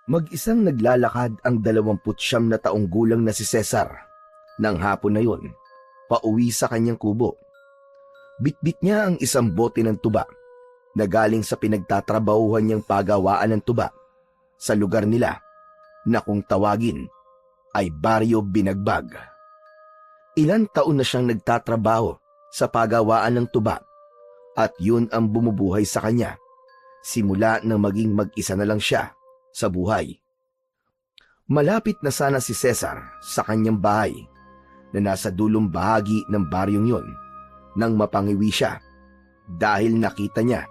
Mag-isang naglalakad ang 29 na taong gulang na si Cesar. Nang hapon na yon, pauwi sa kanyang kubo. Bitbit niya ang isang bote ng tuba na galing sa pinagtatrabahuhan niyang pagawaan ng tuba sa lugar nila na kung tawagin ay Baryo Binagbag. Ilan taon na siyang nagtatrabaho sa pagawaan ng tuba at yun ang bumubuhay sa kanya simula nang maging mag-isa na lang siya sa buhay. Malapit na sana si Cesar sa kanyang bahay na nasa dulong bahagi ng baryong yon nang mapangiwi siya dahil nakita niya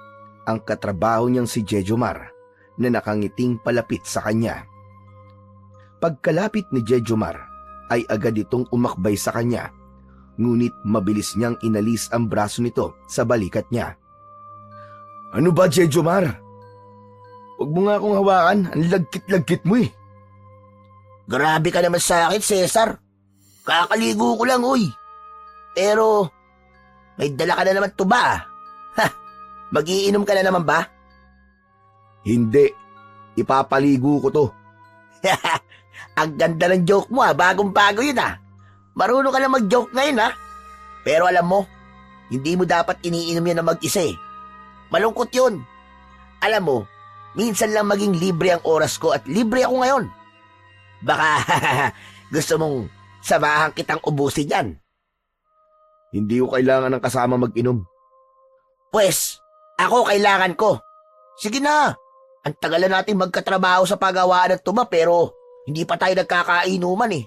ang katrabaho niyang si Jejomar na nakangiting palapit sa kanya. Pagkalapit ni Jejomar ay agad itong umakbay sa kanya, ngunit mabilis niyang inalis ang braso nito sa balikat niya. "Ano ba, Jejomar? Huwag mo nga akong hawakan, ang lagkit-lagkit mo eh." Grabe ka naman sa akin, Cesar. Kakaligo ko lang, uy. Pero, may dala ka na naman tuba, ah. Ha, magiinom ka na naman ba? "Hindi, ipapaligo ko to." Ang ganda ng joke mo, ah. Bagong-bago yun, ah. Marunong ka na mag-joke ngayon, ah. Pero alam mo, hindi mo dapat iniinom yan na mag-isa eh. Malungkot yun. Alam mo, minsan lang maging libre ang oras ko at libre ako ngayon. Baka gusto mong samahan kitang ubusin yan. "Hindi ko kailangan ng kasama mag-inom." Pwes, ako kailangan ko. Sige na, ang tagal na natin magkatrabaho sa pagawaan ng tuba pero hindi pa tayo nagkakainuman eh.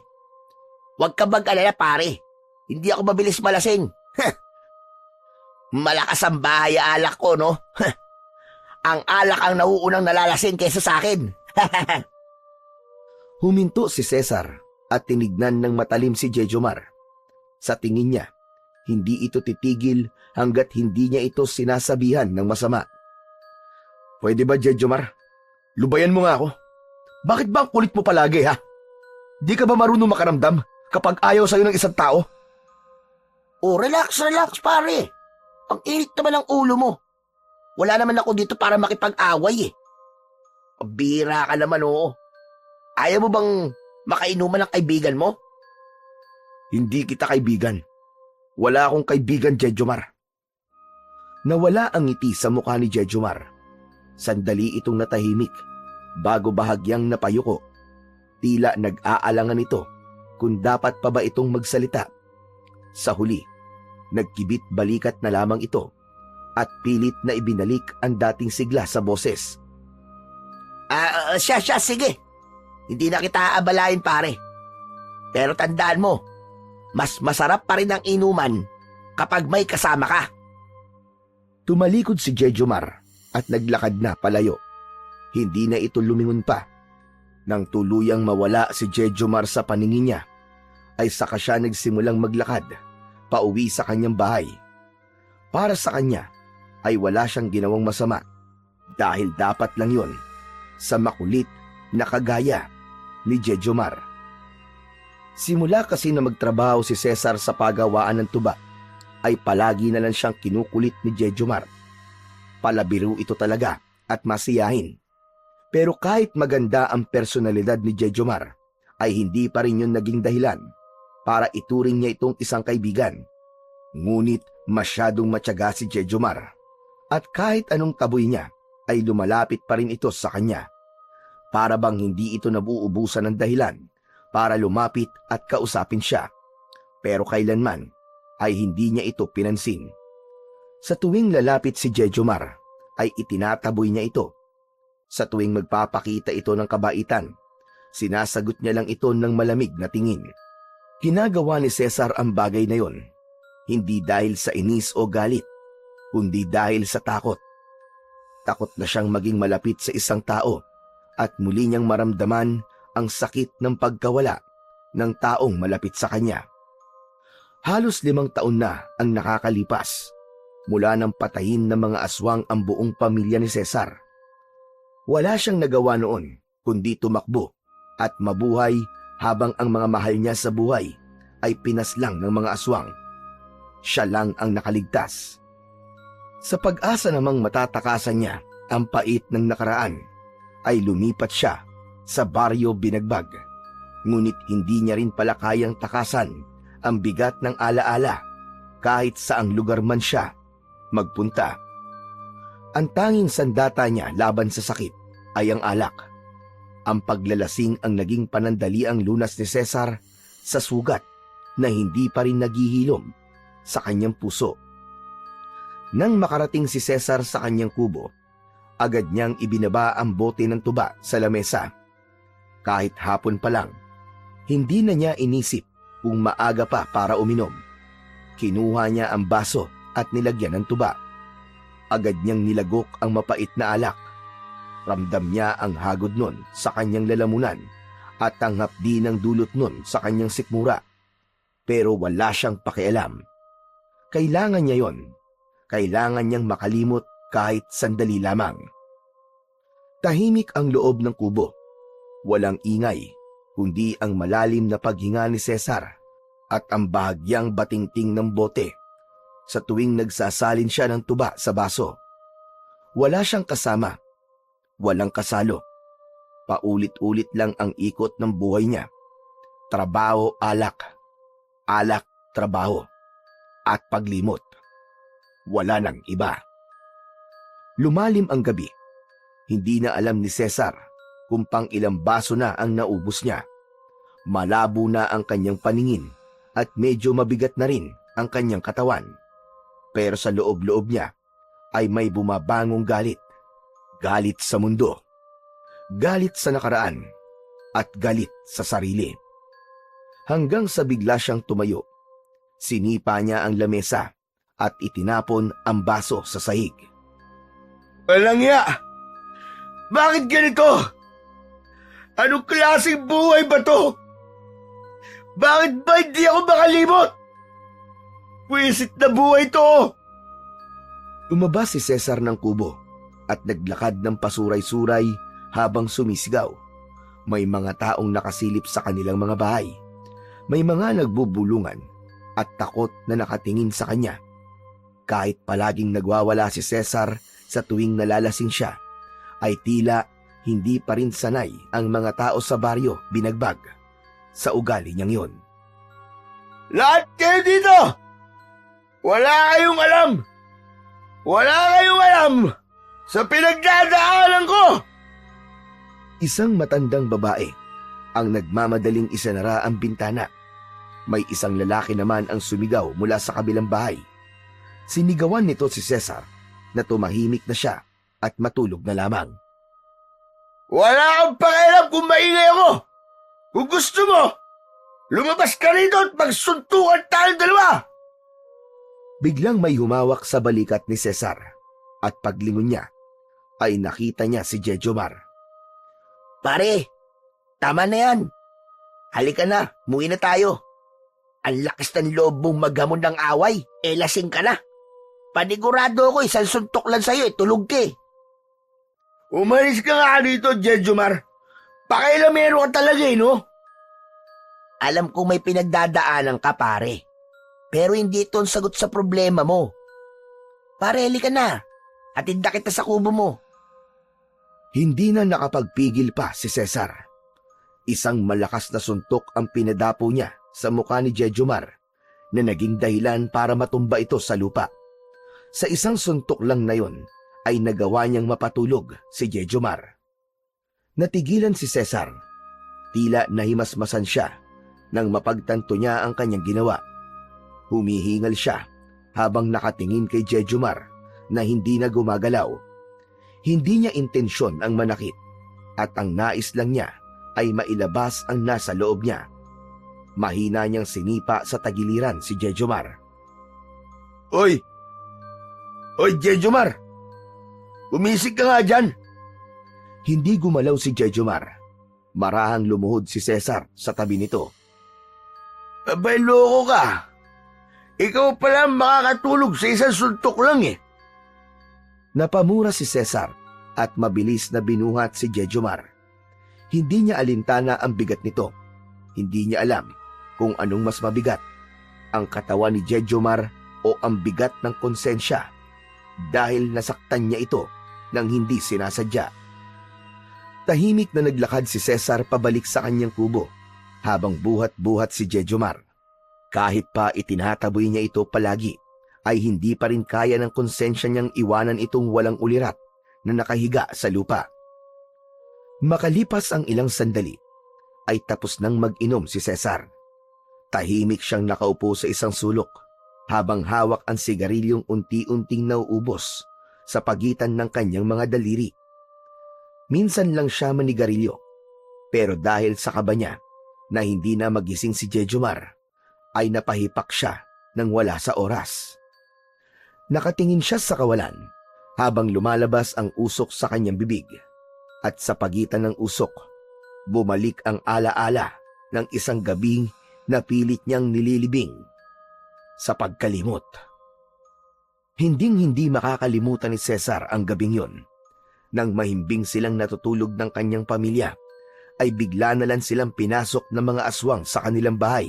Huwag ka mag-alala pare, hindi ako mabilis malasing. Malakas ang bahay alak ko, no? Ang alak ang nauunang nalalasing kaysa sa akin. Huminto si Cesar at tinignan ng matalim si Jejomar. Sa tingin niya, hindi ito titigil hanggat hindi niya ito sinasabihan ng masama. "Pwede ba, Jejomar? Lubayan mo nga ako. Bakit ba ang kulit mo palagi, ha? Di ka ba marunong makaramdam kapag ayaw sa'yo ng isang tao?" Oh, relax pare. Ang init naman ng ulo mo. Wala naman ako dito para makipag-away eh. Pabira ka naman, oo. Ayaw mo bang makainuman ng kaibigan mo? "Hindi kita kaibigan. Wala akong kaibigan, Jejomar." Nawala ang ngiti sa mukha ni Jejomar. Sandali itong natahimik bago bahagyang napayuko. Tila nag-aalangan ito kung dapat pa ba itong magsalita. Sa huli, nagkibit balikat na lamang ito at pilit na ibinalik ang dating sigla sa boses. Siya, sige. Hindi na kita aabalain pare. Pero tandaan mo, mas masarap pa rin ang inuman kapag may kasama ka. Tumalikod si Jejomar at naglakad na palayo. Hindi na ito lumingon pa. Nang tuluyang mawala si Jejomar sa paningin niya, ay saka siya nagsimulang maglakad pauwi sa kanyang bahay. Para sa kanya ay wala siyang ginawang masama dahil dapat lang yon sa makulit na kagaya ni Jejomar. Simula kasi na magtrabaho si Cesar sa pagawaan ng tuba, ay palagi na lang siyang kinukulit ni Jejomar. Palabiro ito talaga at masiyahin. Pero kahit maganda ang personalidad ni Jejomar, ay hindi pa rin yun naging dahilan para ituring niya itong isang kaibigan. Ngunit masyadong matyaga si Jejomar, at kahit anong taboy niya ay lumalapit pa rin ito sa kanya. Para bang hindi ito nabuubusan ng dahilan para lumapit at kausapin siya. Pero kailanman ay hindi niya ito pinansin. Sa tuwing lalapit si Jejomar ay itinataboy niya ito. Sa tuwing magpapakita ito ng kabaitan, sinasagot niya lang ito ng malamig na tingin. Ginagawa ni Cesar ang bagay na yon, hindi dahil sa inis o galit, kundi dahil sa takot. Takot na siyang maging malapit sa isang tao at muli niyang maramdaman ang sakit ng pagkawala ng taong malapit sa kanya. Halos 5 taon na ang nakakalipas mula nang patayin ng mga aswang ang buong pamilya ni Cesar. Wala siyang nagawa noon kundi tumakbo at mabuhay habang ang mga mahal niya sa buhay ay pinaslang ng mga aswang. Siya lang ang nakaligtas. Sa pag-asa namang matatakasan niya ang pait ng nakaraan, ay lumipat siya sa baryo Binagbag. Ngunit hindi niya rin pala kayang takasan ang bigat ng alaala kahit saang lugar man siya magpunta. Ang tanging sandata niya laban sa sakit ay ang alak. Ang paglalasing ang naging panandaliang lunas ni Cesar sa sugat na hindi pa rin naghihilom sa kanyang puso. Nang makarating si Cesar sa kanyang kubo, agad niyang ibinaba ang bote ng tuba sa lamesa. Kahit hapon pa lang, hindi na niya inisip kung maaga pa para uminom. Kinuha niya ang baso at nilagyan ng tuba. Agad niyang nilagok ang mapait na alak. Ramdam niya ang hagod nun sa kanyang lalamunan at ang hapdi ng dulot nun sa kanyang sikmura. Pero wala siyang pakialam. Kailangan niya yon. Kailangan niyang makalimot kahit sandali lamang. Tahimik ang loob ng kubo. Walang ingay, kundi ang malalim na paghinga ni Cesar at ang bahagyang batingting ng bote sa tuwing nagsasalin siya ng tuba sa baso. Wala siyang kasama, walang kasalo. Paulit-ulit lang ang ikot ng buhay niya. Trabaho, alak. Alak, trabaho. At paglimot. Wala nang iba. Lumalim ang gabi. Hindi na alam ni Cesar kung pang ilang baso na ang naubos niya. Malabo na ang kanyang paningin at medyo mabigat na rin ang kanyang katawan. Pero sa loob-loob niya ay may bumabangong galit. Galit sa mundo. Galit sa nakaraan. At galit sa sarili. Hanggang sa bigla siyang tumayo. Sinipa niya ang lamesa at itinapon ang baso sa sahig. Walang ya! Bakit ganito? Anong klaseng buhay ba to? Bakit ba hindi ako makalimot? Pwisit na buhay to! Lumabas si Cesar ng kubo at naglakad ng pasuray-suray habang sumisigaw. May mga taong nakasilip sa kanilang mga bahay. May mga nagbubulungan at takot na nakatingin sa kanya. Kahit palaging nagwawala si Cesar sa tuwing nalalasing siya, ay tila hindi pa rin sanay ang mga tao sa baryo Binagbag sa ugali niyang yon. Lahat kayo dito! Wala kayong alam! Wala kayong alam sa pinagdadaanan ko! Isang matandang babae ang nagmamadaling isanara ang bintana. May isang lalaki naman ang sumigaw mula sa kabilang bahay. Sinigawan nito si Cesar na tumahimik na siya at matulog na lamang. Wala kang pakialam kung maingay ako! Kung gusto mo, lumabas ka rito at magsuntukan tayong dalawa! Biglang may humawak sa balikat ni Cesar at paglingon niya ay nakita niya si Jejomar. Pare, tama na yan. Halika na, muwi na tayo. Ang lakas ng loob mong maghamon ng away, lasing ka na. Panigurado ako, isang suntok lang sa'yo, tulog ka eh. Umalis ka nga dito, Jejomar. Pakailamero ka talaga eh, no? Alam kong may pinagdadaanan ka, pare. Pero hindi ito ang sagot sa problema mo. Pare, halika na. Atinda kita sa kubo mo. Hindi na nakapagpigil pa si Cesar. Isang malakas na suntok ang pinadapo niya sa mukha ni Jejomar na naging dahilan para matumba ito sa lupa. Sa isang suntok lang na yon ay nagawa niyang mapatulog si Jejomar. Natigilan si Cesar. Tila nahimasmasan siya nang mapagtanto niya ang kanyang ginawa. Humihingal siya habang nakatingin kay Jejomar na hindi na gumagalaw. Hindi niya intensyon ang manakit at ang nais lang niya ay mailabas ang nasa loob niya. Mahina niyang sinipa sa tagiliran si Jejomar. Oy! Oy, Jejomar! Umisig ka nga dyan! Hindi gumalaw si Jejomar. Marahang lumuhod si Cesar sa tabi nito. Abay, loko ka! Ikaw pala makakatulog sa isang suntok lang eh. Napamura si Cesar at mabilis na binuhat si Jejomar. Hindi niya alintana ang bigat nito. Hindi niya alam kung anong mas mabigat, ang katawan ni Jejomar o ang bigat ng konsensya dahil nasaktan niya ito nang hindi sinasadya. Tahimik na naglakad si Cesar pabalik sa kanyang kubo habang buhat-buhat si Jejomar. Kahit pa itinataboy niya ito palagi, ay hindi pa rin kaya ng konsensya niyang iwanan itong walang ulirat na nakahiga sa lupa. Makalipas ang ilang sandali, ay tapos nang mag-inom si Cesar. Tahimik siyang nakaupo sa isang sulok habang hawak ang sigarilyong unti-unting nauubos sa pagitan ng kanyang mga daliri. Minsan lang siya manigarilyo, pero dahil sa kaba niya na hindi na magising si Jejomar, ay napahipak siya nang wala sa oras. Nakatingin siya sa kawalan habang lumalabas ang usok sa kanyang bibig, at sa pagitan ng usok, bumalik ang alaala ng isang gabing na pilit niyang nililibing sa pagkalimot. Hinding-hindi makakalimutan ni Cesar ang gabing yon. Nang mahimbing silang natutulog ng kanyang pamilya, ay bigla na lang silang pinasok ng mga aswang sa kanilang bahay.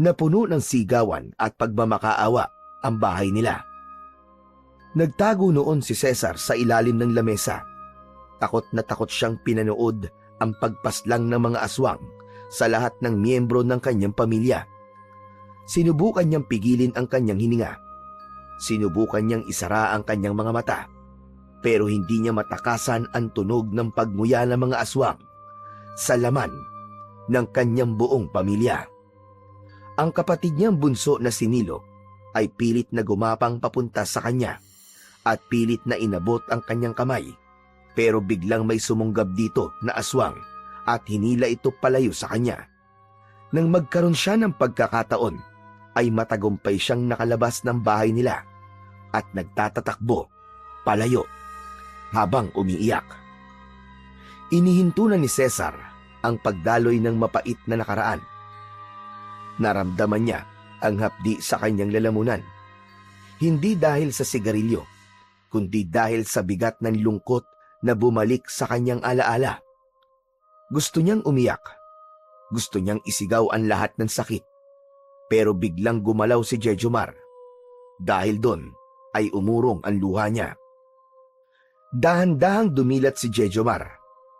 Napuno ng sigawan at pagmamakaawa ang bahay nila. Nagtago noon si Cesar sa ilalim ng lamesa. Takot na takot siyang pinanood ang pagpaslang ng mga aswang sa lahat ng miyembro ng kanyang pamilya. Sinubukan niyang pigilin ang kanyang hininga. Sinubukan niyang isara ang kanyang mga mata, pero hindi niya matakasan ang tunog ng pagmuya ng mga aswang sa laman ng kanyang buong pamilya. Ang kapatid niyang bunso na si Nilo ay pilit na gumapang papunta sa kanya at pilit na inabot ang kanyang kamay, pero biglang may sumunggab dito na aswang at hinila ito palayo sa kanya. Nang magkaroon siya ng pagkakataon, ay matagumpay siyang nakalabas ng bahay nila at nagtatatakbo palayo habang umiiyak. Inihinto na ni Cesar ang pagdaloy ng mapait na nakaraan. Naramdaman niya ang hapdi sa kanyang lalamunan, hindi dahil sa sigarilyo, kundi dahil sa bigat ng lungkot na bumalik sa kanyang alaala. Gusto niyang umiyak, gusto niyang isigaw ang lahat ng sakit, pero biglang gumalaw si Jejomar. Dahil doon ay umurong ang luha niya. Dahan-dahang dumilat si Jejomar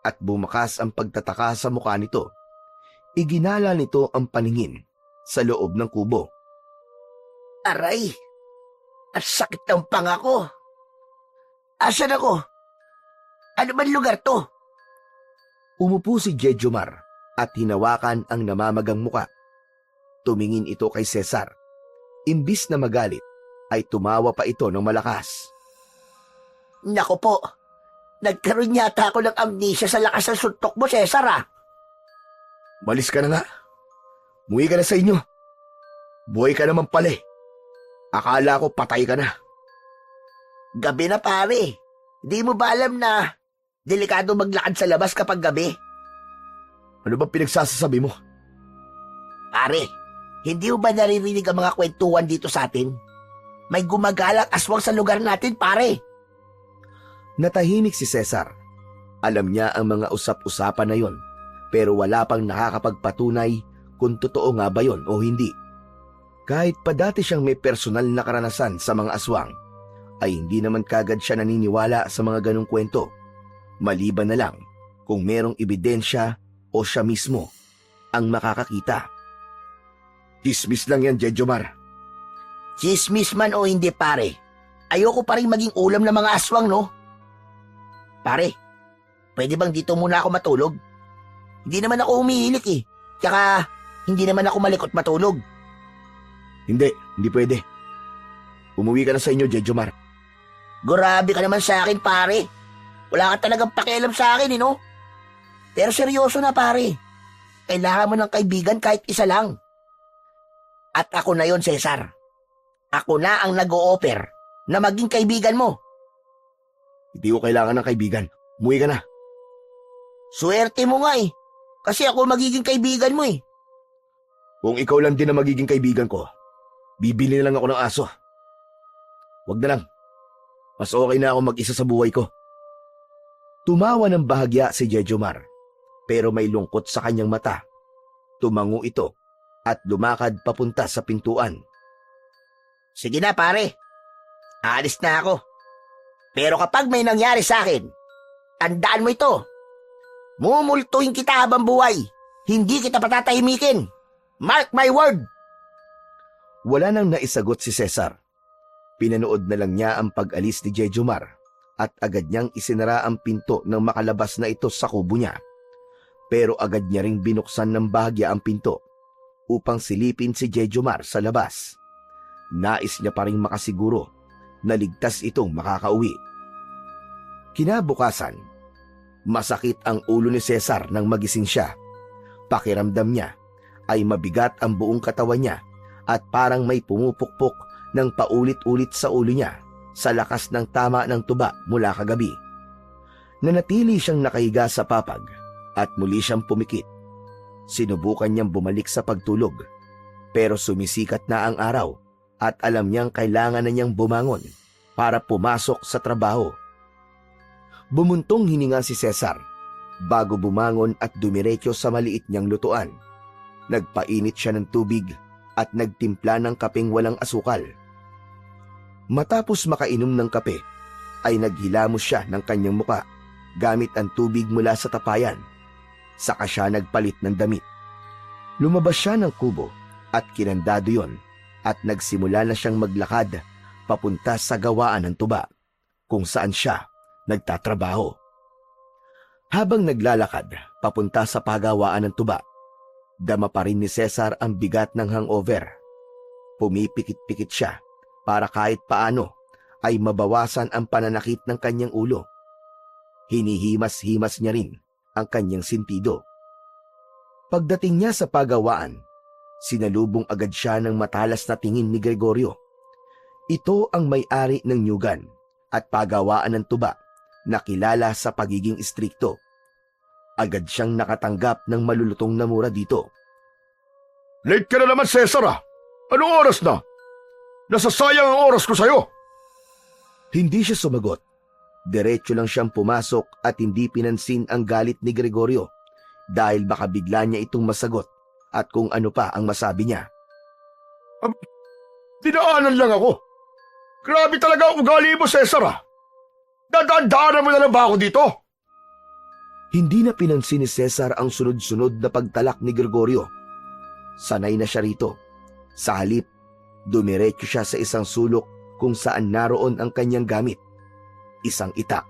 at bumakas ang pagtataka sa mukha nito. Iginala nito ang paningin sa loob ng kubo. Aray! Ang sakit ng panga ko! Asan ako? Ano ba lugar to? Umupo si Jejomar at hinawakan ang namamagang muka. Tumingin ito kay Cesar. Imbis na magalit, ay tumawa pa ito ng malakas. Nako po, nagkaroon yata ako ng amnesia sa lakas ng suntok mo, Cesar ah. Malis ka na nga. Muwi ka na sa inyo. Buhay ka naman pala eh. Akala ko patay ka na. Gabi na pare. Di mo ba alam na delikado maglakad sa labas kapag gabi? Ano ba pinagsasasabi mo? Pare, hindi mo ba naririnig ang mga kwentuhan dito sa atin? May gumagalang aswang sa lugar natin, pare. Natahimik si Cesar. Alam niya ang mga usap-usapan na yon, pero wala pang nakakapagpatunay kung totoo nga ba yon o hindi. Kahit pa dati siyang may personal na karanasan sa mga aswang, ay hindi naman kagad siya naniniwala sa mga ganong kwento, maliban na lang kung merong ebidensya o siya mismo ang makakakita. Chismis lang yan, Jejomar. Chismis man o hindi, pare. Ayoko pa rin maging ulam ng mga aswang, no? Pare, pwede bang dito muna ako matulog? Hindi naman ako umihilik eh. Tsaka, hindi naman ako malikot matulog. Hindi pwede. Umuwi ka na sa inyo, Jejomar. Grabe ka naman sa akin, pare. Wala ka talagang pakialam sa akin, no? Pero seryoso na, pare. Kailangan mo ng kaibigan kahit isa lang. At ako na yon, Cesar. Ako na ang nag-o-offer na maging kaibigan mo. Hindi ko kailangan ng kaibigan. Umuwi ka na. Swerte mo nga eh. Kasi ako magiging kaibigan mo eh. Kung ikaw lang din ang magiging kaibigan ko, bibili na lang ako ng aso. Wag na lang. Mas okay na ako mag-isa sa buhay ko. Tumawa ng bahagya si Jejomar, pero may lungkot sa kanyang mata. Tumango ito at lumakad papunta sa pintuan. Sige na, pare. Aalis na ako. Pero kapag may nangyari sa akin, tandaan mo ito. Mumultuhin kita habang buhay. Hindi kita patatahimikin. Mark my word! Wala nang naisagot si Cesar. Pinanood na lang niya ang pag-alis ni Jejomar at agad niyang isinara ang pinto nang makalabas na ito sa kubo niya. Pero agad niya ring binuksan ng bahagya ang pinto upang silipin si Jejomar sa labas. Nais niya pa ring makasiguro na ligtas itong makakauwi. Kinabukasan, masakit ang ulo ni Cesar nang magising siya. Pakiramdam niya ay mabigat ang buong katawan niya at parang may pumupukpok ng paulit-ulit sa ulo niya sa lakas ng tama ng tuba mula kagabi. Nanatili siyang nakahiga sa papag at muli siyang pumikit. Sinubukan niyang bumalik sa pagtulog pero sumisikat na ang araw at alam niyang kailangan na niyang bumangon para pumasok sa trabaho. Bumuntong hininga si Cesar bago bumangon at dumiretso sa maliit niyang lutuan. Nagpainit siya ng tubig at nagtimpla ng kapeng walang asukal. Matapos makainom ng kape, ay naghilamos siya ng kanyang muka gamit ang tubig mula sa tapayan. Saka siya nagpalit ng damit. Lumabas siya ng kubo at kinandado yon at nagsimula na siyang maglakad papunta sa gawaan ng tuba kung saan siya nagtatrabaho. Habang naglalakad papunta sa pagawaan ng tuba, dama pa rin ni Cesar ang bigat ng hangover. Pumipikit-pikit siya para kahit paano ay mabawasan ang pananakit ng kanyang ulo. Hinihimas-himas niya rin ang kanyang sintido. Pagdating niya sa pagawaan, sinalubong agad siya ng matalas na tingin ni Gregorio. Ito ang may-ari ng nyugan at pagawaan ng tuba na kilala sa pagiging istrikto. Agad siyang nakatanggap ng malulutong na mura dito. Late ka na naman, Cesar ah! Anong oras na? Nasasayang ang oras ko sa'yo! Hindi siya sumagot. Diretso lang siyang pumasok at hindi pinansin ang galit ni Gregorio dahil baka bigla niya itong masagot at kung ano pa ang masabi niya. Dinaanan lang ako. Grabe talaga ang ugali mo, Cesar ah! Dadaan-daanan mo na lang ba ako dito? Hindi na pinansin ni Cesar ang sunod-sunod na pagtalak ni Gregorio. Sanay na siya rito. Sa halip, dumiretso siya sa isang sulok kung saan naroon ang kanyang gamit. Isang itak,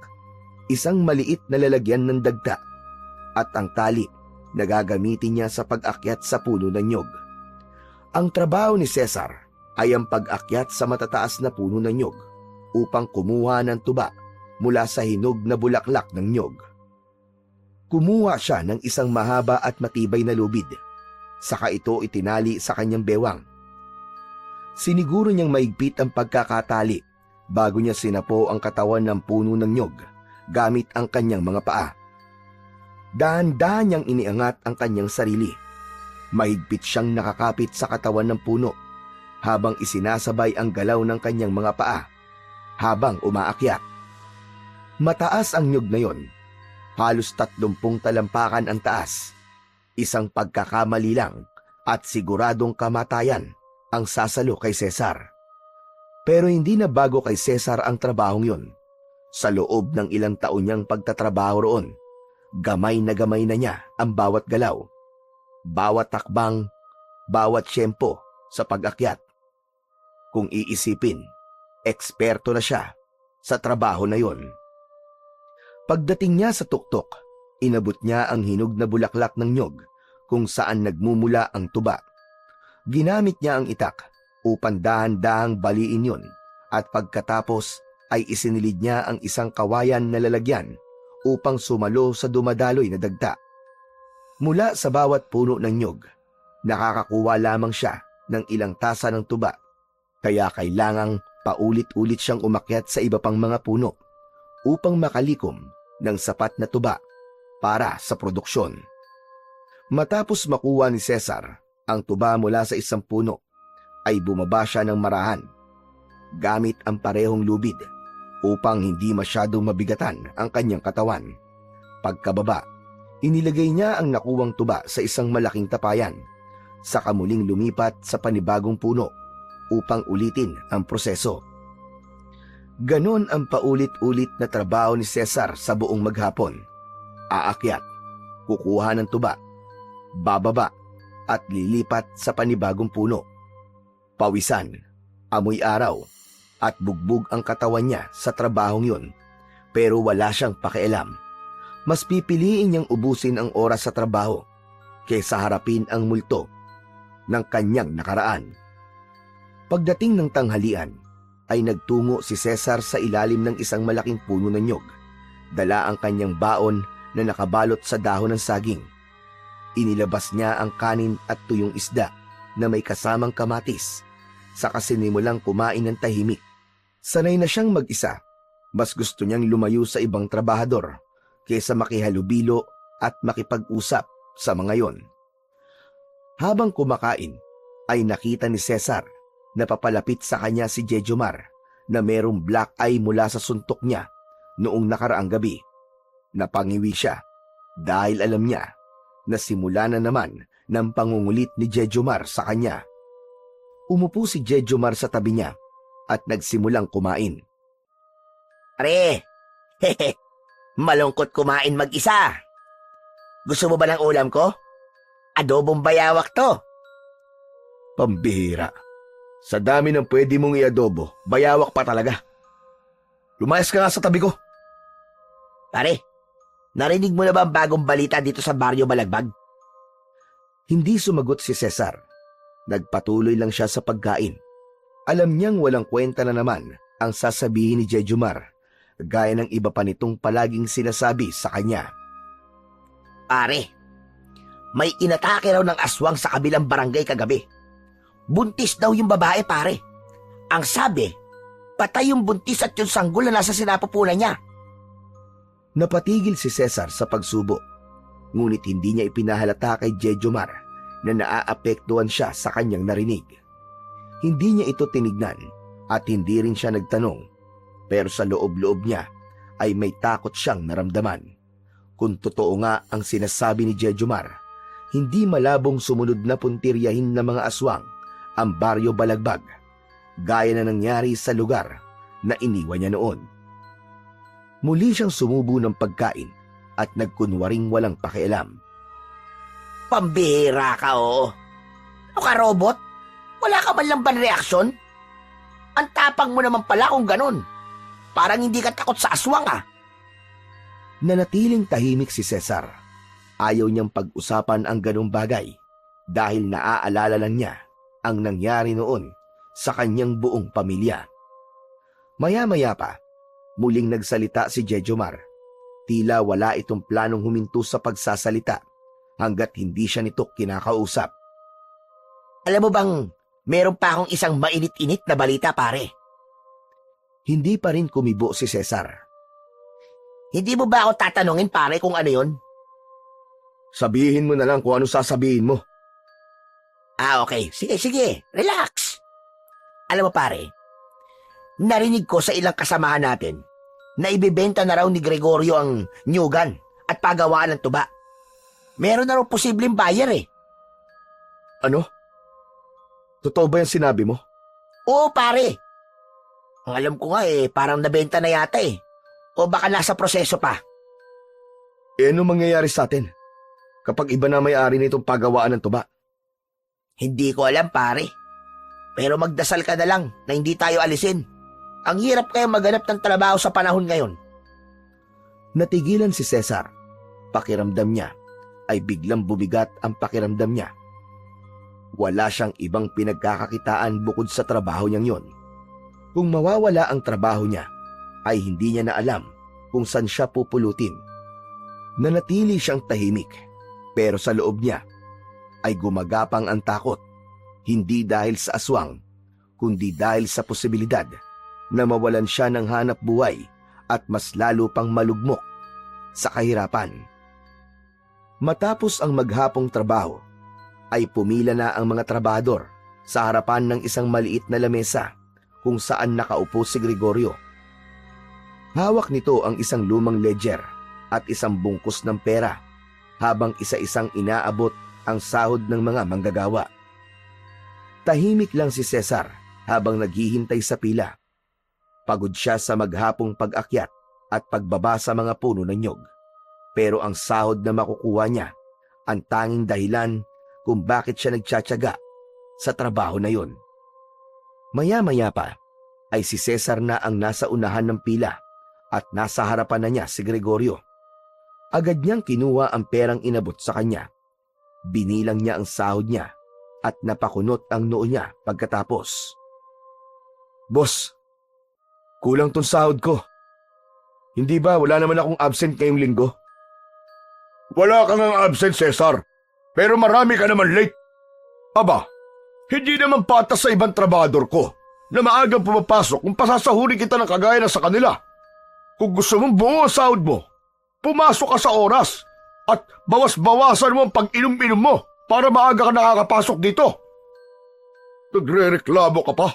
isang maliit na lalagyan ng dagta, at ang tali na gagamitin niya sa pag-akyat sa puno ng nyog. Ang trabaho ni Cesar ay ang pag-akyat sa matataas na puno ng nyog upang kumuha ng tuba mula sa hinog na bulaklak ng nyog. Kumuha siya ng isang mahaba at matibay na lubid, saka ito itinali sa kanyang bewang. Siniguro niyang maigpit ang pagkakatali bago niya sinapo ang katawan ng puno ng nyog gamit ang kanyang mga paa. Dahan-dahan niyang iniangat ang kanyang sarili. Mahigpit siyang nakakapit sa katawan ng puno habang isinasabay ang galaw ng kanyang mga paa habang umaakyat. Mataas ang nyog na yon. Halos 30 talampakan ang taas. Isang pagkakamali lang at siguradong kamatayan ang sasalo kay Cesar. Pero hindi na bago kay Cesar ang trabahong yon. Sa loob ng ilang taon niyang pagtatrabaho roon, gamay na niya ang bawat galaw, bawat takbang, bawat tiyempo sa pag-akyat. Kung iisipin, eksperto na siya sa trabaho na yon. Pagdating niya sa tuktok, inabot niya ang hinog na bulaklak ng nyog kung saan nagmumula ang tuba. Ginamit niya ang itak upang dahan-dahang baliin yon at pagkatapos ay isinilid niya ang isang kawayan na lalagyan upang sumalo sa dumadaloy na dagta. Mula sa bawat puno ng nyog, nakakakuha lamang siya ng ilang tasa ng tuba, kaya kailangang paulit-ulit siyang umakyat sa iba pang mga puno upang makalikom ng sapat na tuba para sa produksyon. Matapos makuha ni Cesar ang tuba mula sa isang puno, ay bumaba siya ng marahan gamit ang parehong lubid upang hindi masyadong mabigatan ang kanyang katawan. Pagkababa, inilagay niya ang nakuwang tuba sa isang malaking tapayan, saka muling lumipat sa panibagong puno upang ulitin ang proseso. Ganon ang paulit-ulit na trabaho ni Cesar sa buong maghapon. Aakyat, kukuha ng tuba, bababa at lilipat sa panibagong puno. Pawisan, amoy araw at bugbog ang katawan niya sa trabahong yun, pero wala siyang pakialam. Mas pipiliin niyang ubusin ang oras sa trabaho kaysa harapin ang multo ng kanyang nakaraan. Pagdating ng tanghalian, ay nagtungo si Cesar sa ilalim ng isang malaking puno ng nyog. Dala ang kanyang baon na nakabalot sa dahon ng saging. Inilabas niya ang kanin at tuyong isda na may kasamang kamatis, saka sinimulang kumain ng tahimik. Sanay na siyang mag-isa. Mas gusto niyang lumayo sa ibang trabahador kaysa makihalubilo at makipag-usap sa mga yon. Habang kumakain, ay nakita ni Cesar na papalapit sa kanya si Jejomar na merong black eye mula sa suntok niya noong nakaraang gabi. Napangiwi siya dahil alam niya na simula na naman ng pangungulit ni Jejomar sa kanya. Umupo si Jejomar sa tabi niya at nagsimulang kumain. Pare, malungkot kumain mag-isa. Gusto mo ba ng ulam ko? Adobong bayawak to. Pambihira. Sa dami ng pwede mong iadobo, bayawak pa talaga. Lumayas ka nga sa tabi ko. Pare, narinig mo na ba ang bagong balita dito sa Baryo Balagbag? Hindi sumagot si Cesar. Nagpatuloy lang siya sa pagkain. Alam niyang walang kwenta na naman ang sasabihin ni Jejomar, gaya ng iba pa nitong palaging sinasabi sa kanya. Pare, may inatake raw ng aswang sa kabilang barangay kagabi. Buntis daw yung babae, pare. Ang sabi, patay yung buntis at yung sanggol na nasa sinapupunan niya. Napatigil si Cesar sa pagsubo, ngunit hindi niya ipinahalata kay Jejomar na naaapektuhan siya sa kanyang narinig. Hindi niya ito tinignan at hindi rin siya nagtanong, pero sa loob-loob niya ay may takot siyang naramdaman. Kung totoo nga ang sinasabi ni Jejomar, hindi malabong sumunod na puntiryahin ng mga aswang ang Baryo Balagbag, gaya na nangyari sa lugar na iniwan niya noon. Muli siyang sumubo ng pagkain at nagkunwaring walang pakialam. Pambihira ka, oo. Ano ka, robot? Wala ka man lang ban reaksyon? Ang tapang mo naman pala kung ganun. Parang hindi ka takot sa aswang, ah. Nanatiling tahimik si Cesar. Ayaw niyang pag-usapan ang ganung bagay dahil naaalala lang niya ang nangyari noon sa kanyang buong pamilya. Maya-maya pa, muling nagsalita si Jejomar. Tila wala itong planong huminto sa pagsasalita hanggat hindi siya nito kinakausap. Alam mo bang meron pa akong isang mainit-init na balita, pare? Hindi pa rin kumibo si Cesar. Hindi mo ba ako tatanungin, pare, kung ano yun? Sabihin mo na lang kung ano sasabihin mo. Ah, okay. Sige. Relax. Alam mo, pare, narinig ko sa ilang kasamahan natin na ibebenta na raw ni Gregorio ang nyugan at pagawaan ng tuba. Meron na raw posibleng buyer, eh. Ano? Totoo ba yung sinabi mo? Oo, pare. Ang alam ko nga, parang nabenta na yata, eh. O baka nasa proseso pa. Ano mangyayari sa atin kapag iba na may-ari nitong pagawaan ng tuba? Hindi ko alam, pare. Pero magdasal ka na lang na hindi tayo alisin. Ang hirap kaya maghanap ng trabaho sa panahon ngayon. Natigilan si Cesar. Pakiramdam niya ay biglang bumigat ang pakiramdam niya. Wala siyang ibang pinagkakakitaan bukod sa trabaho niyang yon. Kung mawawala ang trabaho niya, ay hindi niya na alam kung saan siya pupulutin. Nanatili siyang tahimik, pero sa loob niya ay gumagapang ang takot, hindi dahil sa aswang, kundi dahil sa posibilidad na mawalan siya ng hanap buhay at mas lalo pang malugmok sa kahirapan. Matapos ang maghapong trabaho, ay pumila na ang mga trabahador sa harapan ng isang maliit na lamesa kung saan nakaupo si Gregorio. Hawak nito ang isang lumang ledger at isang bungkus ng pera habang isa-isang inaabot ang sahod ng mga manggagawa. Tahimik lang si Cesar habang naghihintay sa pila. Pagod siya sa maghapong pag-akyat at pagbaba sa mga puno ng nyog. Pero ang sahod na makukuha niya, ang tanging dahilan kung bakit siya nagtsatsaga sa trabaho na yon. Maya-maya pa ay si Cesar na ang nasa unahan ng pila at nasa harapan na niya si Gregorio. Agad niyang kinuha ang perang inabot sa kanya. Binilang niya ang sahod niya at napakunot ang noo niya pagkatapos. "Boss, kulang tong sahod ko. Hindi ba wala naman akong absent ngayong linggo?" Wala kang ang absent, Cesar. Pero marami ka naman late. Aba, hindi naman patas sa ibang trabador ko na maagang pumapasok kung pasasahurin kita ng kagaya na sa kanila. Kung gusto mong buo ang sahod mo, pumasok ka sa oras at bawas-bawasan mo ang pag-inom-inom mo para maaga ka nakakapasok dito. Nagre-reklamo ka pa.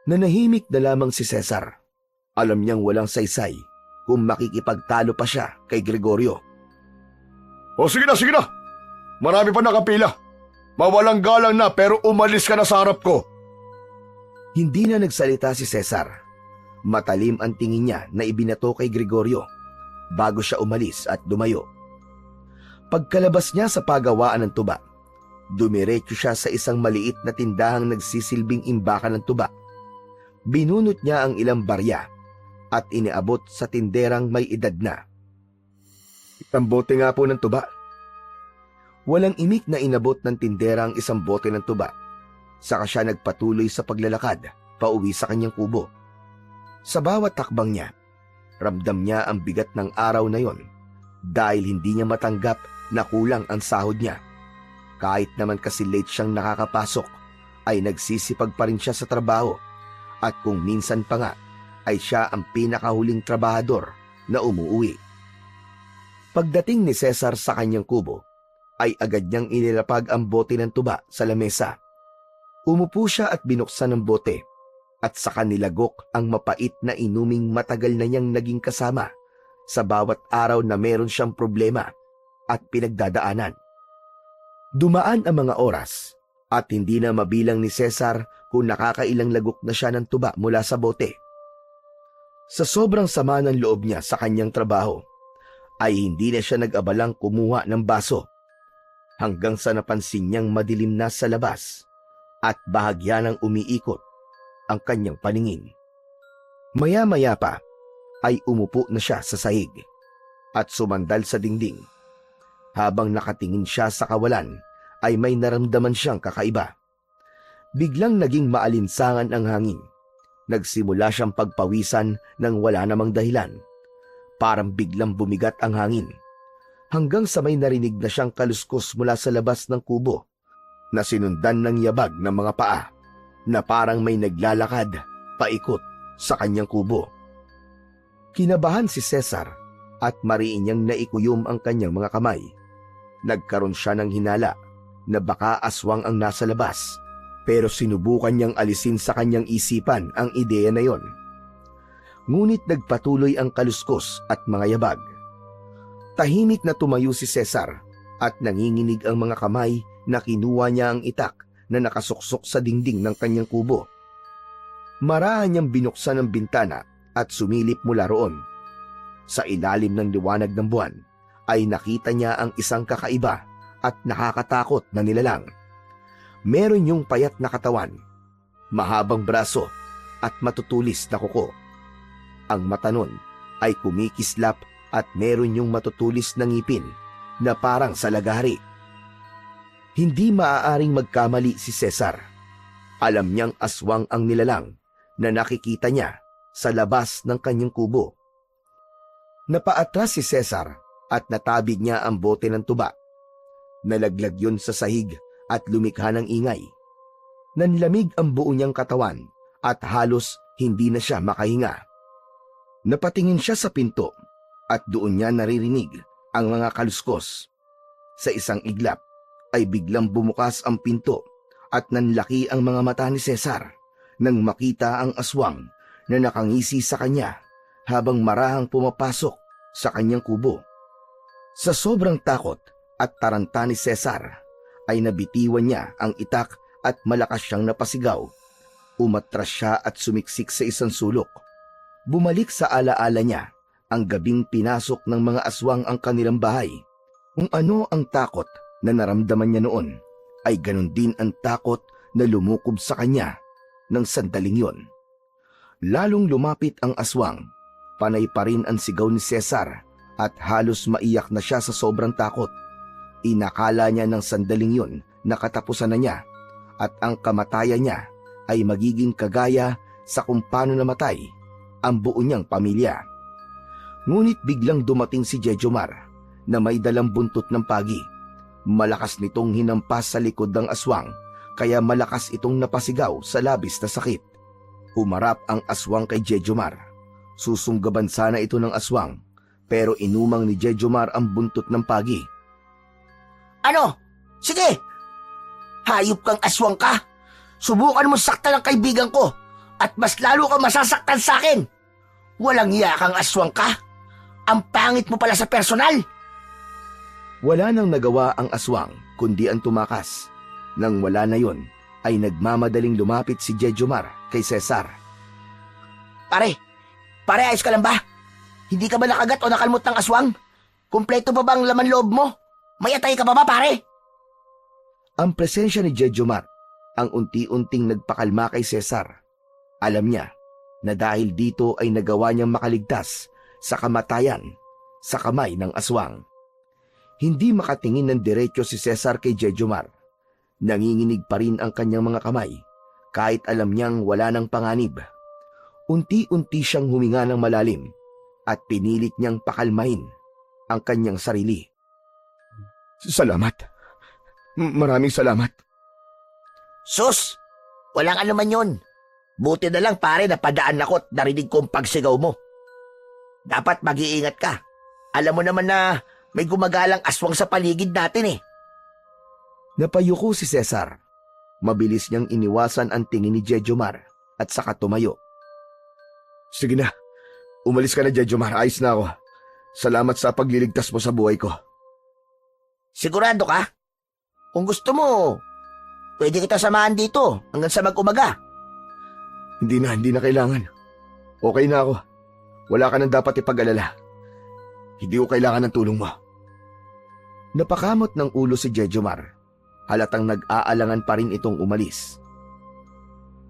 Nanahimik na lamang si Cesar. Alam niyang walang saysay kung makikipagtalo pa siya kay Gregorio. O sige na, sige na. Marami pa nakapila. Mawalang galang na pero umalis ka na sa harap ko. Hindi na nagsalita si Cesar. Matalim ang tingin niya na ibinato kay Gregorio bago siya umalis at dumayo. Pagkalabas niya sa pagawaan ng tuba, dumiretso siya sa isang maliit na tindahang nagsisilbing imbakan ng tuba. Binunot niya ang ilang barya at iniabot sa tinderang may edad na. "Isang bote nga po ng tuba." Walang imik na inabot ng tindera ang isang bote ng tuba. Saka siya nagpatuloy sa paglalakad pauwi sa kanyang kubo. Sa bawat takbang niya, ramdam niya ang bigat ng araw na yon dahil hindi niya matanggap na kulang ang sahod niya. Kahit naman kasi late siyang nakakapasok, ay nagsisipag pa rin siya sa trabaho at kung minsan pa nga ay siya ang pinakahuling trabahador na umuwi. Pagdating ni Cesar sa kanyang kubo, ay agad niyang inilapag ang bote ng tuba sa lamesa. Umupo siya at binuksan ang bote at saka nilagok ang mapait na inuming matagal na niyang naging kasama sa bawat araw na meron siyang problema at pinagdadaanan. Dumaan ang mga oras at hindi na mabilang ni Cesar kung nakakailang lagok na siya ng tuba mula sa bote. Sa sobrang sama ng loob niya sa kanyang trabaho, ay hindi na siya nag-abalang kumuha ng baso hanggang sa napansin niyang madilim na sa labas at bahagya nang umiikot ang kanyang paningin. Maya-maya pa ay umupo na siya sa sahig at sumandal sa dingding. Habang nakatingin siya sa kawalan ay may naramdaman siyang kakaiba. Biglang naging maalinsangan ang hangin. Nagsimula siyang pagpawisan nang wala namang dahilan. Parang biglang bumigat ang hangin. Hanggang sa may narinig na siyang kaluskos mula sa labas ng kubo na sinundan ng yabag ng mga paa na parang may naglalakad paikot sa kanyang kubo. Kinabahan si Cesar at mariin niyang naikuyom ang kanyang mga kamay. Nagkaroon siya ng hinala na baka aswang ang nasa labas, pero sinubukan niyang alisin sa kanyang isipan ang ideya na yon. Ngunit nagpatuloy ang kaluskos at mga yabag. Tahimik na tumayo si Cesar at nanginginig ang mga kamay na kinuha niya ang itak na nakasuksok sa dingding ng kanyang kubo. Marahan niyang binuksan ang bintana at sumilip mula roon. Sa ilalim ng liwanag ng buwan ay nakita niya ang isang kakaiba at nakakatakot na nilalang. Meron yung payat na katawan, mahabang braso at matutulis na kuko. Ang mata nun ay kumikislap at meron yung matutulis na ngipin na parang salagari. Hindi maaaring magkamali si Cesar. Alam niyang aswang ang nilalang na nakikita niya sa labas ng kanyang kubo. Napaatras si Cesar at natabig niya ang bote ng tuba. Nalaglag yun sa sahig at lumikha ng ingay. Nanlamig ang buo niyang katawan at halos hindi na siya makahinga. Napatingin siya sa pinto at doon niya naririnig ang mga kaluskos. Sa isang iglap ay biglang bumukas ang pinto at nanlaki ang mga mata ni Cesar nang makita ang aswang na nakangisi sa kanya habang marahang pumapasok sa kanyang kubo. Sa sobrang takot at taranta ni Cesar ay nabitiwan niya ang itak at malakas siyang napasigaw. Umatras siya at sumiksik sa isang sulok. Bumalik sa alaala niya Ang gabing pinasok ng mga aswang ang kanilang bahay. Kung ano ang takot na naramdaman niya noon, ay ganun din ang takot na lumukob sa kanya ng sandaling yon. Lalong lumapit ang aswang. Panay pa rin ang sigaw ni Cesar at halos maiyak na siya sa sobrang takot. Inakala niya ng sandaling yon na katapusan na niya at ang kamatayan niya ay magiging kagaya sa kung paano namatay ang buo niyang pamilya. Ngunit biglang dumating si Jejomar na may dalang buntot ng pagi. Malakas nitong hinampas sa likod ng aswang kaya malakas itong napasigaw sa labis na sakit. Humarap ang aswang kay Jejomar. Susunggaban sana ito ng aswang pero inumang ni Jejomar ang buntot ng pagi. Ano? Sige! Hayop kang aswang ka! Subukan mo saktan ang kaibigan ko at mas lalo kang masasaktan sa akin! Walang iya kang aswang ka! Ang pangit mo pala sa personal! Wala nang nagawa ang aswang kundi ang tumakas. Nang wala na yon, ay nagmamadaling lumapit si Jejomar kay Cesar. Pare ayos ka lang ba? Hindi ka ba nakagat o nakalmot ng aswang? Kumpleto ba bang laman loob mo? May atay ka ba pare? Ang presensya ni Jejomar ang unti-unting nagpakalma kay Cesar. Alam niya na dahil dito ay nagawa niyang makaligtas sa kamatayan sa kamay ng aswang. Hindi makatingin ng diretso si Cesar kay Jejomar. Nanginginig pa rin ang kanyang mga kamay kahit alam niyang wala ng panganib. Unti-unti siyang huminga ng malalim at pinilit niyang pakalmahin ang kanyang sarili. Salamat. Maraming salamat. Sus! Walang anuman yun. Buti na lang pare na padaan ako at narinig ko ang pagsigaw mo. Dapat mag-iingat ka. Alam mo naman na may gumagalang aswang sa paligid natin eh. Napayuko si Cesar. Mabilis niyang iniwasan ang tingin ni Jejomar at saka tumayo. Sige na, umalis ka na Jejomar, ayos na ako. Salamat sa pagliligtas mo sa buhay ko. Sigurado ka? Kung gusto mo, pwede kita samahan dito hanggang sa mag-umaga. Hindi na kailangan. Okay na ako. Wala ka nang dapat ipag-alala. Hindi ko kailangan ng tulong mo. Napakamot ng ulo si Jejomar. Halatang nag-aalangan pa rin itong umalis.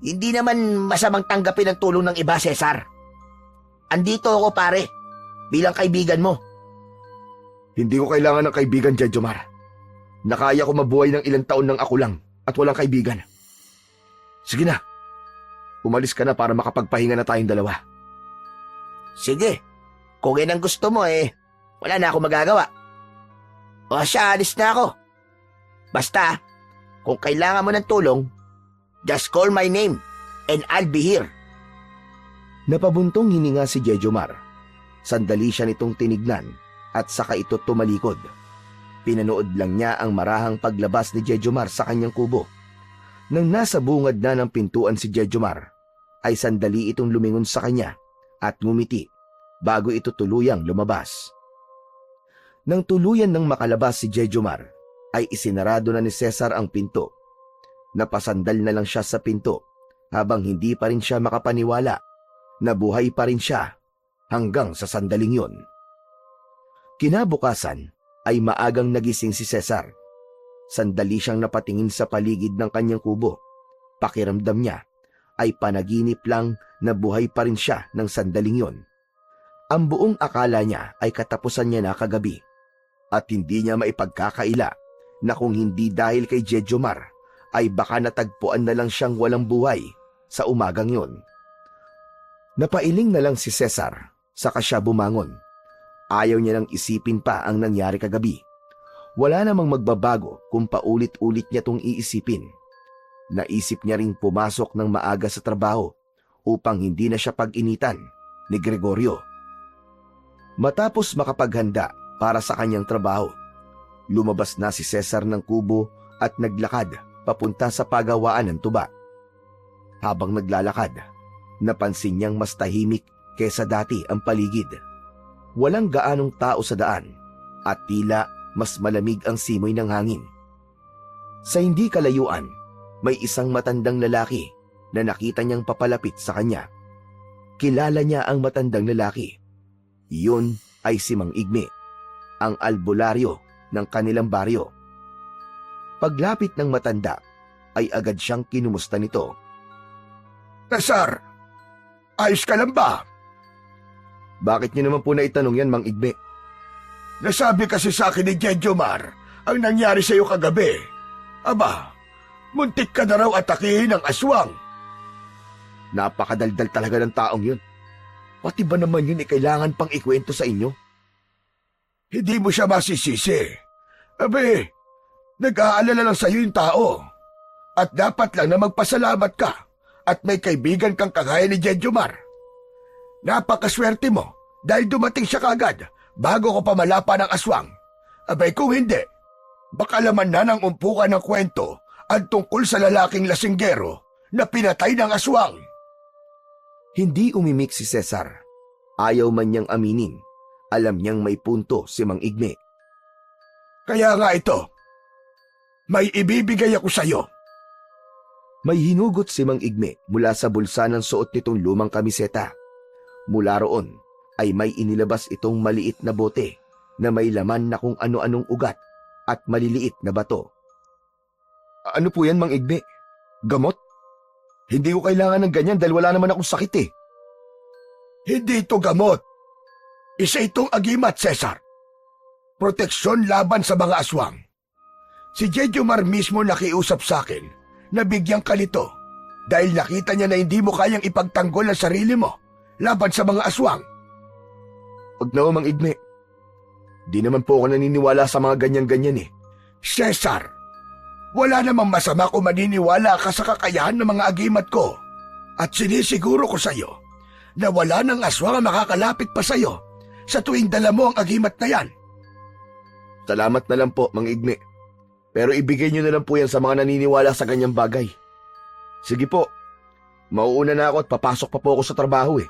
Hindi naman masamang tanggapin ang tulong ng iba, Cesar. Andito ako pare, bilang kaibigan mo. Hindi ko kailangan ng kaibigan, Jejomar. Nakaya ko mabuhay ng ilang taon nang ako lang at walang kaibigan. Sige na. Umalis ka na para makapagpahinga na tayong dalawa. Sige, kung yan ang gusto mo wala na ako magagawa. O siya, alis na ako. Basta, kung kailangan mo ng tulong, just call my name and I'll be here. Napabuntong hininga si Jejomar. Sandali siya nitong tinignan at saka ito tumalikod. Pinanood lang niya ang marahang paglabas ni Jejomar sa kanyang kubo. Nang nasa bungad na ng pintuan si Jejomar, ay sandali itong lumingon sa kanya at ngumiti bago ito tuluyang lumabas. Nang tuluyan nang makalabas si Jejomar, ay isinarado na ni Cesar ang pinto. Napasandal na lang siya sa pinto habang hindi pa rin siya makapaniwala na buhay pa rin siya hanggang sa sandaling yon. Kinabukasan ay maagang nagising si Cesar. Sandali siyang napatingin sa paligid ng kanyang kubo. Pakiramdam niya ay panaginip lang na buhay pa rin siya ng sandaling yon. Ang buong akala niya ay katapusan niya na kagabi at hindi niya maipagkakaila na kung hindi dahil kay Jejomar ay baka natagpuan na lang siyang walang buhay sa umagang yon. Napailing na lang si Cesar saka siya bumangon. Ayaw niya nang isipin pa ang nangyari kagabi. Wala namang magbabago kung paulit-ulit niya tong iisipin. Naisip niya ring pumasok ng maaga sa trabaho upang hindi na siya pag-initan ni Gregorio. Matapos makapaghanda para sa kanyang trabaho, lumabas na si Cesar ng kubo at naglakad papunta sa pagawaan ng tuba. Habang naglalakad, napansin niyang mas tahimik kesa dati ang paligid. Walang gaanong tao sa daan at tila mas malamig ang simoy ng hangin. Sa hindi kalayuan, may isang matandang lalaki na nakita niyang papalapit sa kanya. Kilala niya ang matandang lalaki. Yun ay si Mang Igme, ang albularyo ng kanilang baryo. Paglapit ng matanda, ay agad siyang kinumusta nito. Cesar, ayos ka lang ba? Bakit niyo naman po naitanong yan, Mang Igme? Nasabi kasi sa akin ni Jejomar ang nangyari sa iyo kagabi. Aba, muntik ka na raw atakihin ng aswang. Napakadaldal talaga ng taong yun. Pati ba naman yun kailangan pang ikwento sa inyo? Hindi mo siya masisisi. Abe, nag-aalala lang sa iyo yung tao. At dapat lang na magpasalamat ka at may kaibigan kang kagaya ni Jejomar. Napakaswerte mo dahil dumating siya kagad bago ko pa malapa ng aswang. Abay kung hindi, baka laman na ng umpukan ng kwento ang tungkol sa lalaking lasinggero na pinatay ng aswang. Hindi umimik si Cesar. Ayaw man niyang aminin. Alam niyang may punto si Mang Igme. Kaya nga ito, may ibibigay ako sa iyo. May hinugot si Mang Igme mula sa bulsa ng suot nitong lumang kamiseta. Mula roon ay may inilabas itong maliit na bote na may laman na kung ano-anong ugat at maliliit na bato. Ano po yan, Mang Igme? Gamot? Hindi ko kailangan ng ganyan dahil wala naman akong sakit eh. Hindi ito gamot. Isa itong agimat, Cesar. Proteksyon laban sa mga aswang. Si Jejomar mismo nakiusap sa akin na bigyan ka nito dahil nakita niya na hindi mo kayang ipagtanggol ang sarili mo laban sa mga aswang. Huwag na, Mang Igme. Di naman po ako naniniwala sa mga ganyan-ganyan eh. Cesar, wala namang masama kung maniniwala ka sa kakayahan ng mga agimat ko. At sinisiguro ko sa iyo na wala ng aswang ang makakalapit pa sa iyo sa tuwing dala mo ang agimat na yan. Salamat na lang po, Mang Igme. Pero ibigay niyo na lang po yan sa mga naniniwala sa ganyang bagay. Sige po, mauuna na ako at papasok pa po ako sa trabaho eh.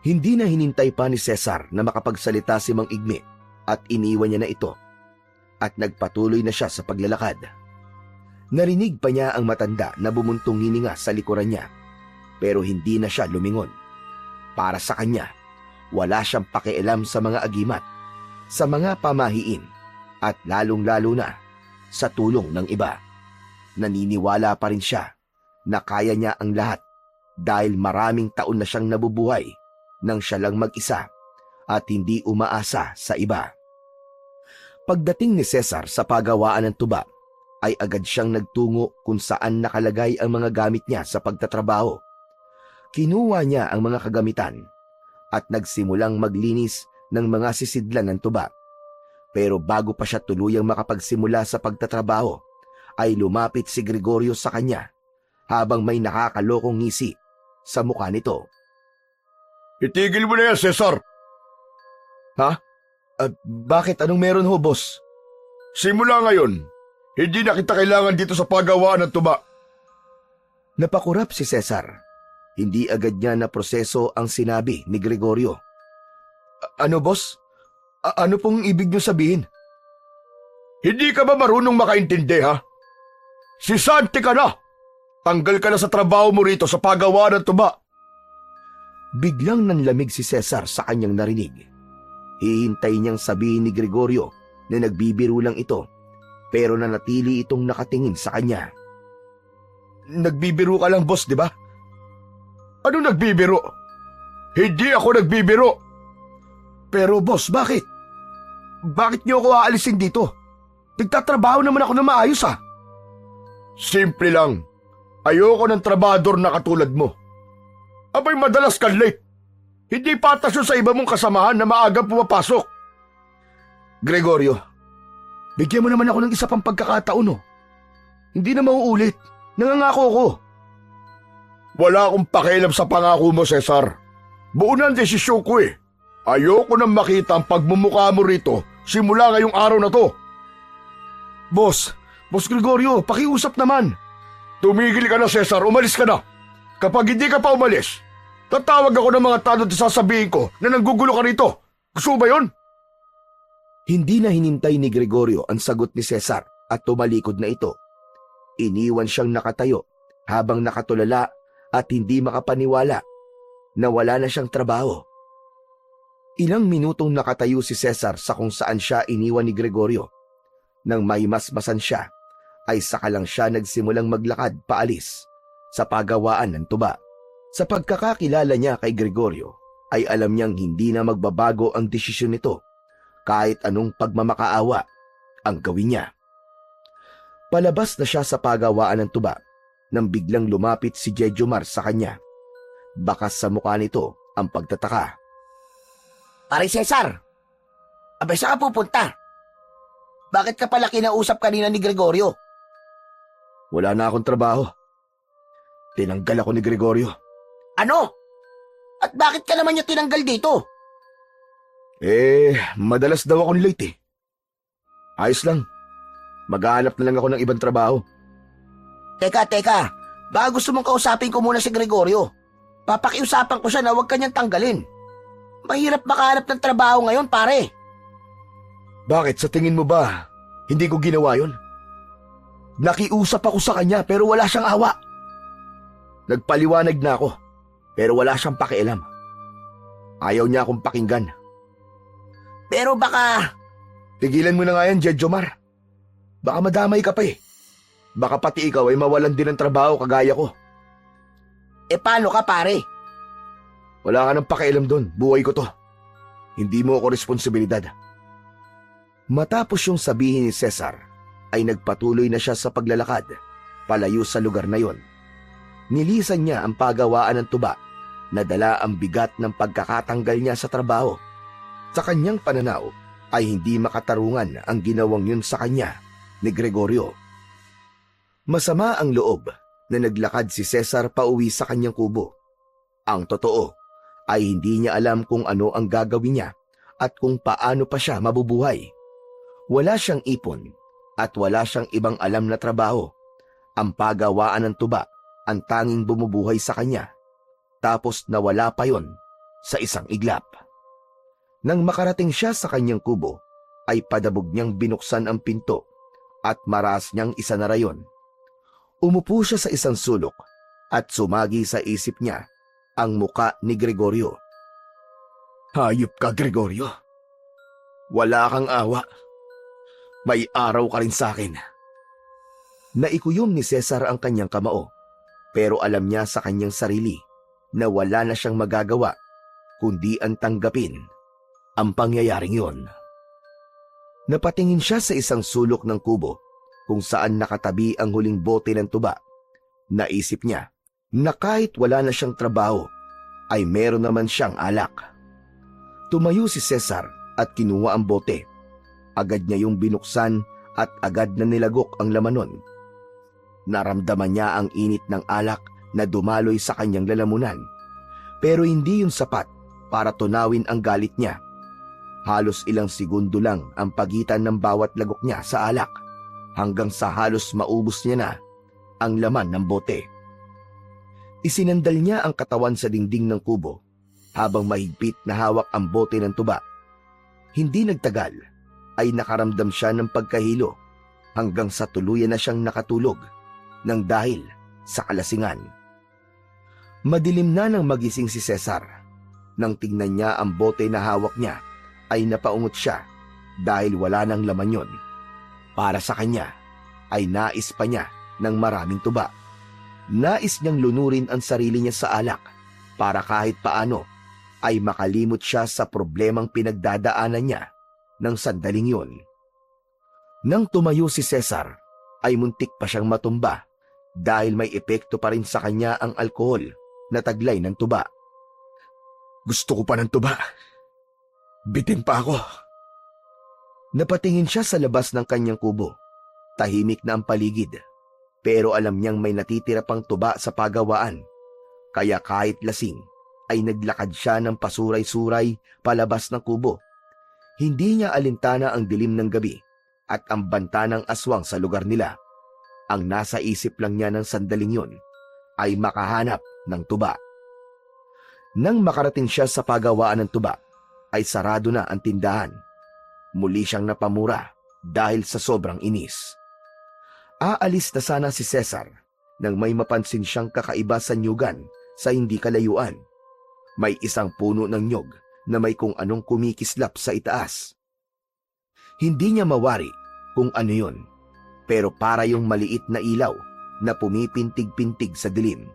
Hindi na hinintay pa ni Cesar na makapagsalita si Mang Igme at iniwan niya na ito. At nagpatuloy na siya sa paglalakad. Narinig pa niya ang matanda na bumuntong hininga sa likuran niya. Pero hindi na siya lumingon. Para sa kanya, wala siyang pakialam sa mga agimat, sa mga pamahiin, at lalong-lalo na sa tulong ng iba. Naniniwala pa rin siya na kaya niya ang lahat dahil maraming taon na siyang nabubuhay nang siya lang mag-isa at hindi umaasa sa iba. Pagdating ni Cesar sa pagawaan ng tuba, ay agad siyang nagtungo kung saan nakalagay ang mga gamit niya sa pagtatrabaho. Kinuha niya ang mga kagamitan at nagsimulang maglinis ng mga sisidlan ng tuba. Pero bago pa siya tuluyang makapagsimula sa pagtatrabaho, ay lumapit si Gregorio sa kanya habang may nakakalokong ngisi sa mukha nito. Itigil mo na yan, Cesar. Ha? Bakit? Anong meron ho, boss? Simula ngayon, hindi na kita kailangan dito sa pagawaan ng tuba. Napakurap si Cesar. Hindi agad niya na proseso ang sinabi ni Gregorio. Ano, boss? Ano pong ibig niyo sabihin? Hindi ka ba marunong makaintindi, ha? Si Santi ka na! Tanggal ka na sa trabaho mo rito sa pagawaan ng tuba. Biglang nanlamig si Cesar sa kanyang narinig. Hihintay niyang sabihin ni Gregorio na nagbibiro lang ito, pero nanatili itong nakatingin sa kanya. Nagbibiro ka lang, boss, di ba? Ano nagbibiro? Hindi ako nagbibiro. Pero boss, bakit? Bakit niyo ako aalisin dito? Nagtatrabaho naman ako na maayos ah. Simple lang. Ayoko ng trabador na katulad mo. Abay madalas ka late. Hindi patas yun sa iba mong kasamahan na maagang pumapasok. Gregorio, bigyan mo naman ako ng isa pang pagkakataon oh. Hindi na mauulit. Nangangako ko. Wala akong pakialam sa pangako mo, Cesar. Buo na ang desisyon ko eh. Ayoko nang makita ang pagmumukha mo rito simula ngayong araw na to. Boss Gregorio, pakiusap naman. Tumigil ka na, Cesar. Umalis ka na. Kapag hindi ka pa umalis, tatawag ako ng mga tanod at sasabihin ko na nanggugulo ka rito. Gusto ba yun? Hindi na hinintay ni Gregorio ang sagot ni Cesar at tumalikod na ito. Iniwan siyang nakatayo habang nakatulala at hindi makapaniwala na wala na siyang trabaho. Ilang minutong nakatayo si Cesar sa kung saan siya iniwan ni Gregorio. Nang may masmasan siya, ay saka lang siya nagsimulang maglakad paalis sa pagawaan ng tuba. Sa pagkakakilala niya kay Gregorio, ay alam niyang hindi na magbabago ang desisyon nito kahit anong pagmamakaawa ang gawin niya. Palabas na siya sa pagawaan ng tuba nang biglang lumapit si Jejomar sa kanya. Bakas sa mukha nito ang pagtataka. Pare Cesar, abay saan ka pupunta? Bakit ka pala kinausap kanina ni Gregorio? Wala na akong trabaho. Tinanggal ako ni Gregorio. Ano? At bakit ka naman niya tinanggal dito? Madalas daw akong late eh. Ayos lang. Maghahanap na lang ako ng ibang trabaho. Teka, baka gusto mong kausapin ko muna si Gregorio. Papakiusapan ko siya na huwag kanyang tanggalin. Mahirap makahanap ng trabaho ngayon, pare. Bakit? Sa tingin mo ba, hindi ko ginawa yon? Nakiusap ako sa kanya pero wala siyang awa. Nagpaliwanag na ako pero wala siyang pakialam. Ayaw niya akong pakinggan. Pero baka... Tigilan mo na nga yan, Jejomar. Baka madamay ka pa eh. Baka pati ikaw ay mawalan din ng trabaho kagaya ko. Paano ka, pare? Wala ka ng pakialam doon. Buhay ko to. Hindi mo ako responsibilidad. Matapos yung sabihin ni Cesar, ay nagpatuloy na siya sa paglalakad, palayo sa lugar na yon. Nilisan niya ang pagawaan ng tuba, na dala ang bigat ng pagkakatanggal niya sa trabaho. Sa kanyang pananaw, ay hindi makatarungan ang ginawang yun sa kanya ni Gregorio. Masama ang loob na naglakad si Cesar pauwi sa kanyang kubo. Ang totoo ay hindi niya alam kung ano ang gagawin niya at kung paano pa siya mabubuhay. Wala siyang ipon at wala siyang ibang alam na trabaho. Ang pagawaan ng tuba ang tanging bumubuhay sa kanya. Tapos nawala pa yon sa isang iglap. Nang makarating siya sa kanyang kubo, ay padabog niyang binuksan ang pinto at maras niyang isa na rayon. Umupo siya sa isang sulok at sumagi sa isip niya ang muka ni Gregorio. Hayop ka, Gregorio. Wala kang awa. May araw ka rin sa akin. Naikuyom ni Cesar ang kanyang kamao, pero alam niya sa kanyang sarili na wala na siyang magagawa kundi ang tanggapin ang pangyayaring yon. Napatingin siya sa isang sulok ng kubo kung saan nakatabi ang huling bote ng tuba. Naisip niya na kahit wala na siyang trabaho, ay meron naman siyang alak. Tumayo si Cesar at kinuha ang bote. Agad niya yung binuksan at agad na nilagok ang laman nun. Naramdaman niya ang init ng alak na dumaloy sa kanyang lalamunan. Pero hindi yun sapat para tunawin ang galit niya. Halos ilang segundo lang ang pagitan ng bawat lagok niya sa alak hanggang sa halos maubos niya na ang laman ng bote. Isinandal niya ang katawan sa dingding ng kubo habang mahigpit na hawak ang bote ng tuba. Hindi nagtagal ay nakaramdam siya ng pagkahilo hanggang sa tuluyan na siyang nakatulog nang dahil sa kalasingan. Madilim na nang magising si Cesar. Nang tingnan niya ang bote na hawak niya, ay napaungot siya dahil wala nang laman yon. Para sa kanya, ay nais pa niya ng maraming tuba. Nais niyang lunurin ang sarili niya sa alak para kahit paano ay makalimot siya sa problemang pinagdadaanan niya ng sandaling yon. Nang tumayo si Cesar, ay muntik pa siyang matumba dahil may epekto pa rin sa kanya ang alkohol na taglay ng tuba. Gusto ko pa ng tuba. Bitin pa ako. Napatingin siya sa labas ng kanyang kubo. Tahimik na ang paligid. Pero alam niyang may natitira pang tuba sa pagawaan. Kaya kahit lasing, ay naglakad siya ng pasuray-suray palabas ng kubo. Hindi niya alintana ang dilim ng gabi at ang banta ng aswang sa lugar nila. Ang nasa isip lang niya ng sandaling yun ay makahanap ng tuba. Nang makarating siya sa pagawaan ng tuba, ay sarado na ang tindahan. Muli siyang napamura dahil sa sobrang inis. Aalis na sana si Cesar nang may mapansin siyang kakaiba sa nyugan sa hindi kalayuan. May isang puno ng nyog na may kung anong kumikislap sa itaas. Hindi niya mawari kung ano yun, pero para yung maliit na ilaw na pumipintig-pintig sa dilim.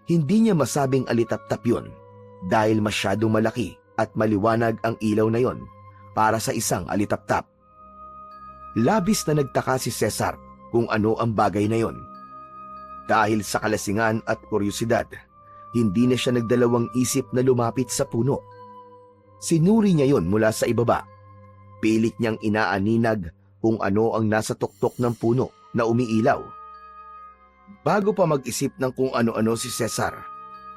Hindi niya masabing alitap-tap yun dahil masyadong malaki at maliwanag ang ilaw na yon para sa isang alitap-tap. Labis na nagtaka si Cesar kung ano ang bagay na yon. Dahil sa kalasingan at kuryosidad, hindi na siya nagdalawang isip na lumapit sa puno. Sinuri niya yon mula sa ibaba. Pilit niyang inaaninag kung ano ang nasa tuktok ng puno na umiilaw. Bago pa mag-isip ng kung ano-ano si Cesar,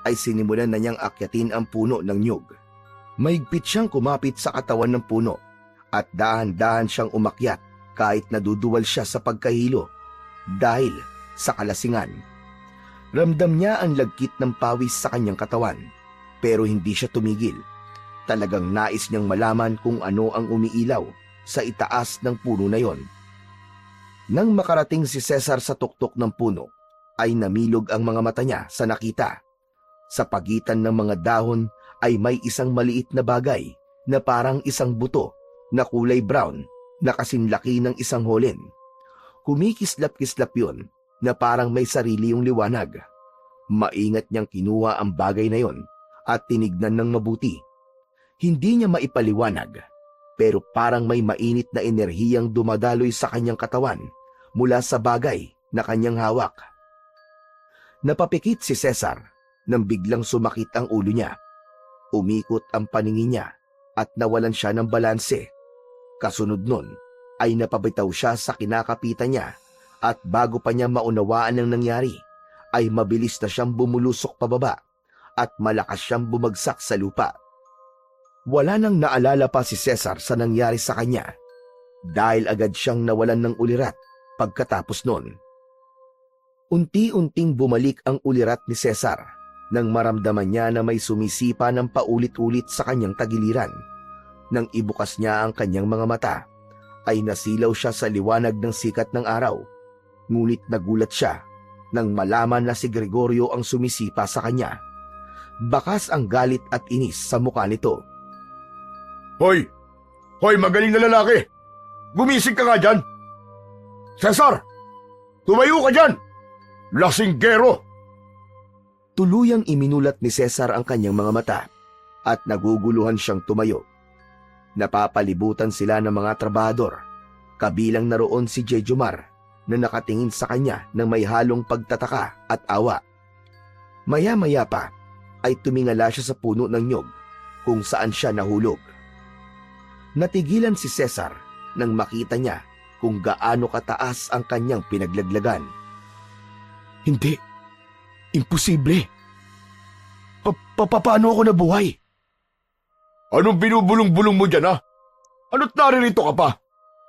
ay sinimulan na niyang akyatin ang puno ng niyog. Mahigpit siyang kumapit sa katawan ng puno at dahan-dahan siyang umakyat kahit naduduwal siya sa pagkahilo dahil sa kalasingan. Ramdam niya ang lagkit ng pawis sa kanyang katawan pero hindi siya tumigil. Talagang nais niyang malaman kung ano ang umiilaw sa itaas ng puno na yon. Nang makarating si Cesar sa tuktok ng puno, ay namilog ang mga mata niya sa nakita. Sa pagitan ng mga dahon ay may isang maliit na bagay na parang isang buto na kulay brown na kasinlaki ng isang holen. Kumikislap-kislap yon na parang may sarili yung liwanag. Maingat niyang kinuha ang bagay na yon at tinignan ng mabuti. Hindi niya maipaliwanag, pero parang may mainit na enerhiyang dumadaloy sa kanyang katawan mula sa bagay na kanyang hawak. Napapikit si Cesar nang biglang sumakit ang ulo niya. Umikot ang paningin niya at nawalan siya ng balanse. Kasunod nun ay napabitaw siya sa kinakapitan niya at bago pa niya maunawaan ang nangyari, ay mabilis na siyang bumulusok pababa at malakas siyang bumagsak sa lupa. Wala nang naalala pa si Cesar sa nangyari sa kanya dahil agad siyang nawalan ng ulirat pagkatapos nun. Unti-unting bumalik ang ulirat ni Cesar nang maramdaman niya na may sumisipa ng paulit-ulit sa kanyang tagiliran. Nang ibukas niya ang kanyang mga mata, ay nasilaw siya sa liwanag ng sikat ng araw. Ngunit nagulat siya nang malaman na si Gregorio ang sumisipa sa kanya. Bakas ang galit at inis sa mukha nito. Hoy! Hoy, magaling na lalaki! Gumising ka nga dyan! Cesar! Tumayo ka dyan! Lasinggero! Tuluyang iminulat ni Cesar ang kanyang mga mata at naguguluhan siyang tumayo. Napapalibutan sila ng mga trabahador, kabilang naroon si Jejomar na nakatingin sa kanya ng may halong pagtataka at awa. Maya-maya pa ay tumingala siya sa puno ng nyog kung saan siya nahulog. Natigilan si Cesar nang makita niya kung gaano kataas ang kanyang pinaglaglagan. Hindi. Imposible. Paano ako nabuhay? Anong binubulong-bulong mo dyan, ha? Ano't naririto ka pa?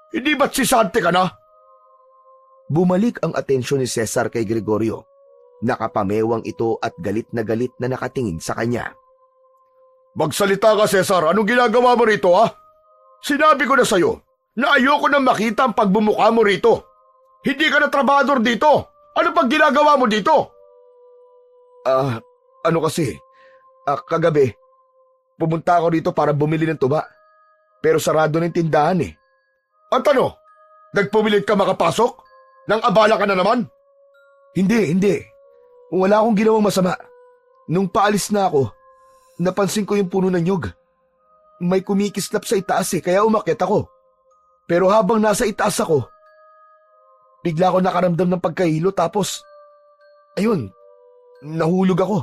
Hindi ba't sisante ka na? Bumalik ang atensyon ni Cesar kay Gregorio. Nakapamewang ito at galit na nakatingin sa kanya. Magsalita ka, Cesar. Anong ginagawa mo rito, ha? Sinabi ko na sa'yo na ayoko na makita ang pagbumuka mo rito. Hindi ka na trabador dito. Ano pag ginagawa mo dito? Ano kasi? Kagabi, pumunta ako dito para bumili ng tuba. Pero sarado ng tindahan eh. At ano? Nagpumilit ka makapasok? Nang abala ka na naman? Hindi. Wala akong ginawang masama. Nung paalis na ako, napansin ko yung puno ng nyog. May kumikislap sa itaas kaya umakyat ako. Pero habang nasa itaas ako, bigla ako nakaramdam ng pagkahilo tapos, ayun, nahulog ako.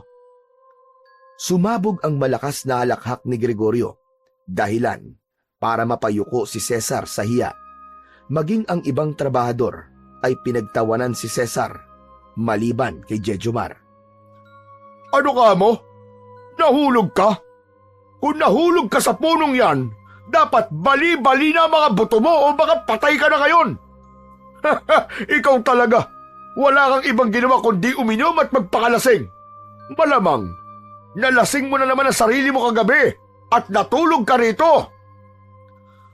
Sumabog ang malakas na halakhak ni Gregorio, dahilan para mapayuko si Cesar sa hiya. Maging ang ibang trabahador ay pinagtawanan si Cesar, maliban kay Jejomar. Ano ka mo? Nahulog ka? Kung nahulog ka sa punong yan, dapat bali-bali na mga buto mo o baka patay ka na ngayon. Ikaw talaga. Wala kang ibang ginawa kundi uminom at magpakalasing. Malamang, nalasing mo na naman ang sarili mo kagabi at natulog ka rito.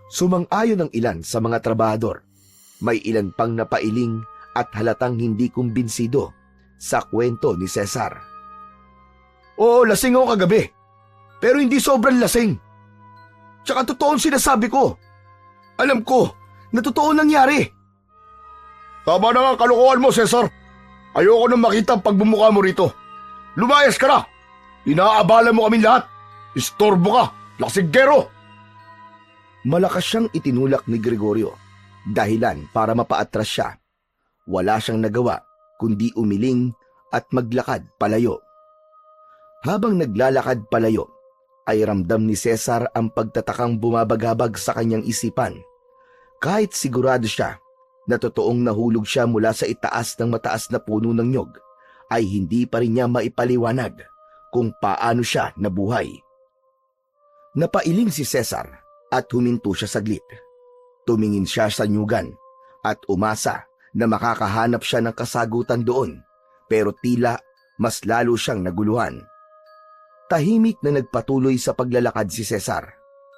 Sumang-ayon ang ilan sa mga trabahador. May ilan pang napailing at halatang hindi kumbinsido sa kwento ni Cesar. Oo, lasing ako kagabi. Pero hindi sobrang lasing. Tsaka totoo ang sinasabi ko. Alam ko na totoo nangyari. Tama na nga ang kalokohan mo, Cesar. Ayoko nang makita ang pagbumuka mo rito. Lumayas ka na! Inaabala mo kaming lahat. Istorbo ka, lasinggero! Malakas siyang itinulak ni Gregorio, dahilan para mapaatras siya. Wala siyang nagawa kundi umiling at maglakad palayo. Habang naglalakad palayo, ay ramdam ni Cesar ang pagtatakang bumabagabag sa kanyang isipan. Kahit sigurado siya na totoong nahulog siya mula sa itaas ng mataas na puno ng nyog, ay hindi pa rin niya maipaliwanag kung paano siya nabuhay. Napailing si Cesar at huminto siya saglit. Tumingin siya sa nyugan at umasa na makakahanap siya ng kasagutan doon, pero tila mas lalo siyang naguluhan. Tahimik na nagpatuloy sa paglalakad si Cesar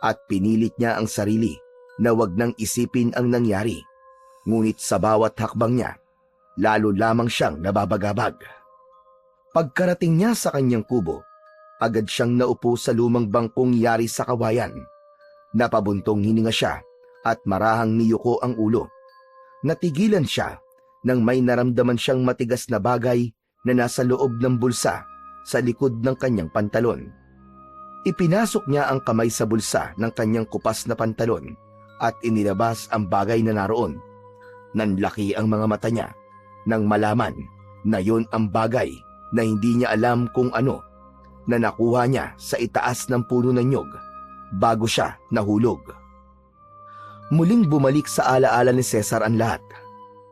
at pinilit niya ang sarili na wag nang isipin ang nangyari. Ngunit sa bawat hakbang niya, lalo lamang siyang nababagabag. Pagkarating niya sa kanyang kubo, agad siyang naupo sa lumang bangkong yari sa kawayan. Napabuntong hininga siya at marahang niyuko ang ulo. Natigilan siya nang may naramdaman siyang matigas na bagay na nasa loob ng bulsa sa likod ng kanyang pantalon. Ipinasok niya ang kamay sa bulsa ng kanyang kupas na pantalon at inilabas ang bagay na naroon. Nanlaki ang mga mata niya nang malaman na yon ang bagay na hindi niya alam kung ano, na nakuha niya sa itaas ng puno ng nyog bago siya nahulog. Muling bumalik sa alaala ni Cesar ang lahat.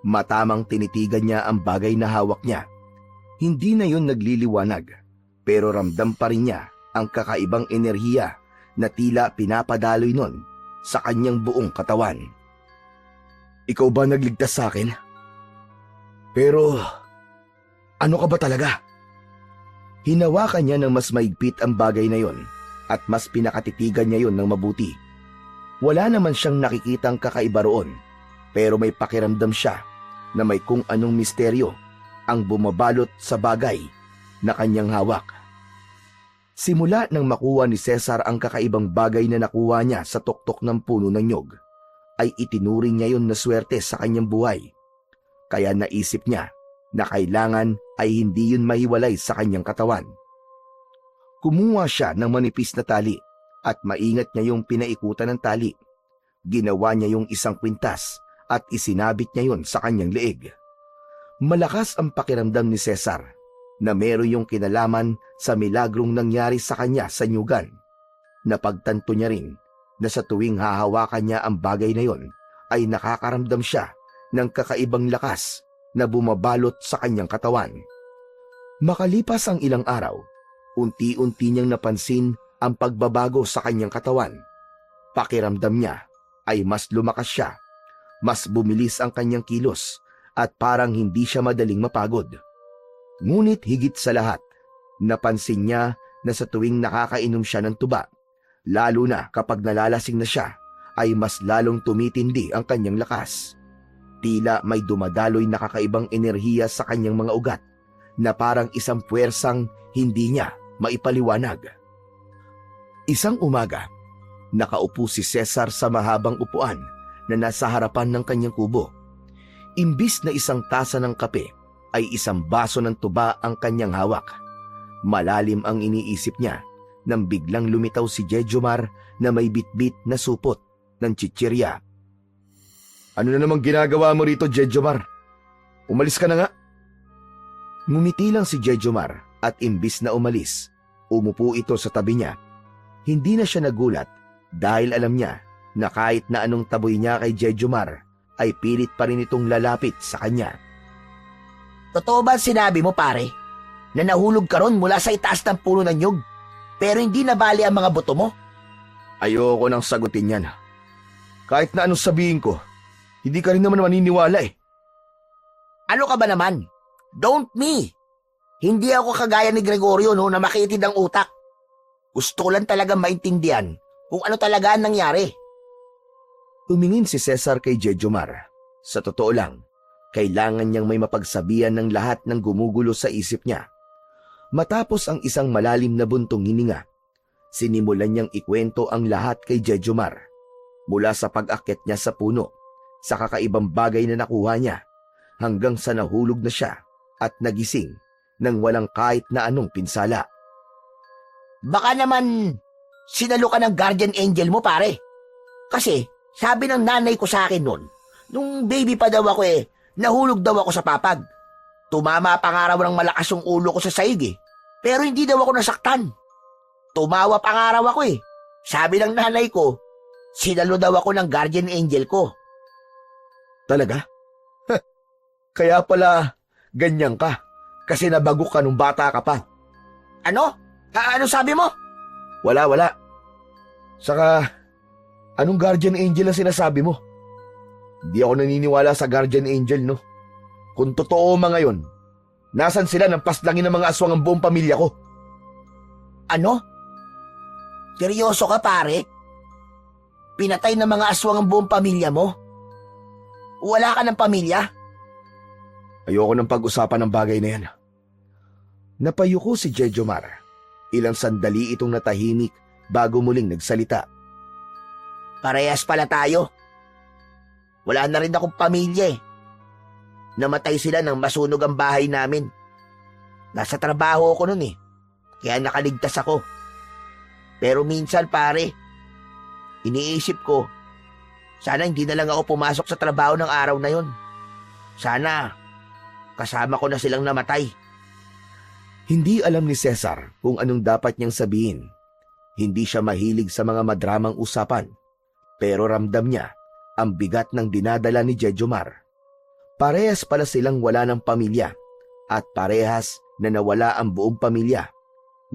Matamang tinitigan niya ang bagay na hawak niya. Hindi na yon nagliliwanag, pero ramdam pa rin niya ang kakaibang enerhiya na tila pinapadaloy nun sa kanyang buong katawan. Ikaw ba nagligtas sa akin? Pero ano ka ba talaga? Hinawakan niya ng mas maigpit ang bagay na yon at mas pinakatitigan niya yon ng mabuti. Wala naman siyang nakikitang kakaiba roon, pero may pakiramdam siya na may kung anong misteryo ang bumabalot sa bagay na kanyang hawak. Simula nang makuha ni Cesar ang kakaibang bagay na nakuha niya sa tuktok ng puno ng nyog, ay itinuring niya yon na swerte sa kanyang buhay. Kaya naisip niya na kailangan ay hindi yun mahiwalay sa kanyang katawan. Kumuha siya ng manipis na tali at maingat niya yung pinaikutan ng tali. Ginawa niya yung isang kwintas at isinabit niya yun sa kanyang leeg. Malakas ang pakiramdam ni Cesar na meron yung kinalaman sa milagrong nangyari sa kanya sa nyugan. Napagtanto niya rin na sa tuwing hahawakan niya ang bagay na yon ay nakakaramdam siya ng kakaibang lakas na bumabalot sa kanyang katawan. Makalipas ang ilang araw, unti-unti niyang napansin ang pagbabago sa kanyang katawan. Pakiramdam niya ay mas lumakas siya, mas bumilis ang kanyang kilos at parang hindi siya madaling mapagod. Ngunit higit sa lahat, napansin niya na sa tuwing nakakainom siya ng tuba, lalo na kapag nalalasing na siya, ay mas lalong tumitindi ang kanyang lakas. Tila may dumadaloy na kakaibang enerhiya sa kanyang mga ugat na parang isang puwersang hindi niya maipaliwanag. Isang umaga, nakaupo si Cesar sa mahabang upuan na nasa harapan ng kanyang kubo. Imbis na isang tasa ng kape, ay isang baso ng tuba ang kanyang hawak. Malalim ang iniisip niya nang biglang lumitaw si Jejomar na may bitbit na supot ng chichirya. Ano na namang ginagawa mo rito, Jejomar? Umalis ka na nga. Ngumiti lang si Jejomar at imbis na umalis, umupo ito sa tabi niya. Hindi na siya nagulat dahil alam niya na kahit na anong taboy niya kay Jejomar ay pilit pa rin itong lalapit sa kanya. Totoo ba sinabi mo, pare, na nahulog ka ron mula sa itaas ng puno ng nyug, pero hindi nabali ang mga buto mo? Ayoko nang sagutin yan. Kahit na anong sabihin ko, hindi ka rin naman maniniwala eh. Ano ka ba naman? Don't me! Hindi ako kagaya ni Gregorio no, na makitid ang utak. Gusto ko lang talaga maintindihan kung ano talaga ang nangyari. Tumingin si Cesar kay Jejomar. Sa totoo lang, kailangan niyang may mapagsabihan ng lahat ng gumugulo sa isip niya. Matapos ang isang malalim na buntong hininga, Sinimulan niyang ikwento ang lahat kay Jejomar. Mula sa pag-akyat niya sa puno, sa kakaibang bagay na nakuha niya, hanggang sa nahulog na siya at nagising nang walang kahit na anong pinsala. Baka naman sinalo ka ng guardian angel mo, pare. Kasi sabi ng nanay ko sa akin noon, nung baby pa daw ako nahulog daw ako sa papag. Tumama pa nga raw ng malakas yung ulo ko sa saig pero hindi daw ako nasaktan. Tumawa pa nga raw ako Sabi ng nanay ko, sinalo daw ako ng guardian angel ko. Talaga? Kaya pala ganyan ka, kasi nabagok ka nung bata ka pa. Ano? Ano sabi mo? Wala. Saka, anong guardian angel ang sinasabi mo? Di ako naniniwala sa guardian angel, no? Kung totoo mga yon, nasan sila nang paslangin ng mga aswang ang buong pamilya ko? Ano? Seryoso ka, pare? Pinatay ng mga aswang ang buong pamilya mo? Wala ka ng pamilya? Ayoko nang pag-usapan ng bagay na yan. Napayuko si Jejomar. Ilang sandali itong natahimik bago muling nagsalita. Parehas pala tayo. Wala na rin akong pamilya Namatay sila nang masunog ang bahay namin. Nasa trabaho ako nun kaya nakaligtas ako. Pero minsan, pare, iniisip ko, sana hindi na lang ako pumasok sa trabaho ng araw na yon. Sana kasama ko na silang namatay. Hindi alam ni Cesar kung anong dapat niyang sabihin. Hindi siya mahilig sa mga madramang usapan, pero ramdam niya ang bigat ng dinadala ni Jejomar. Parehas pala silang wala ng pamilya at parehas na nawala ang buong pamilya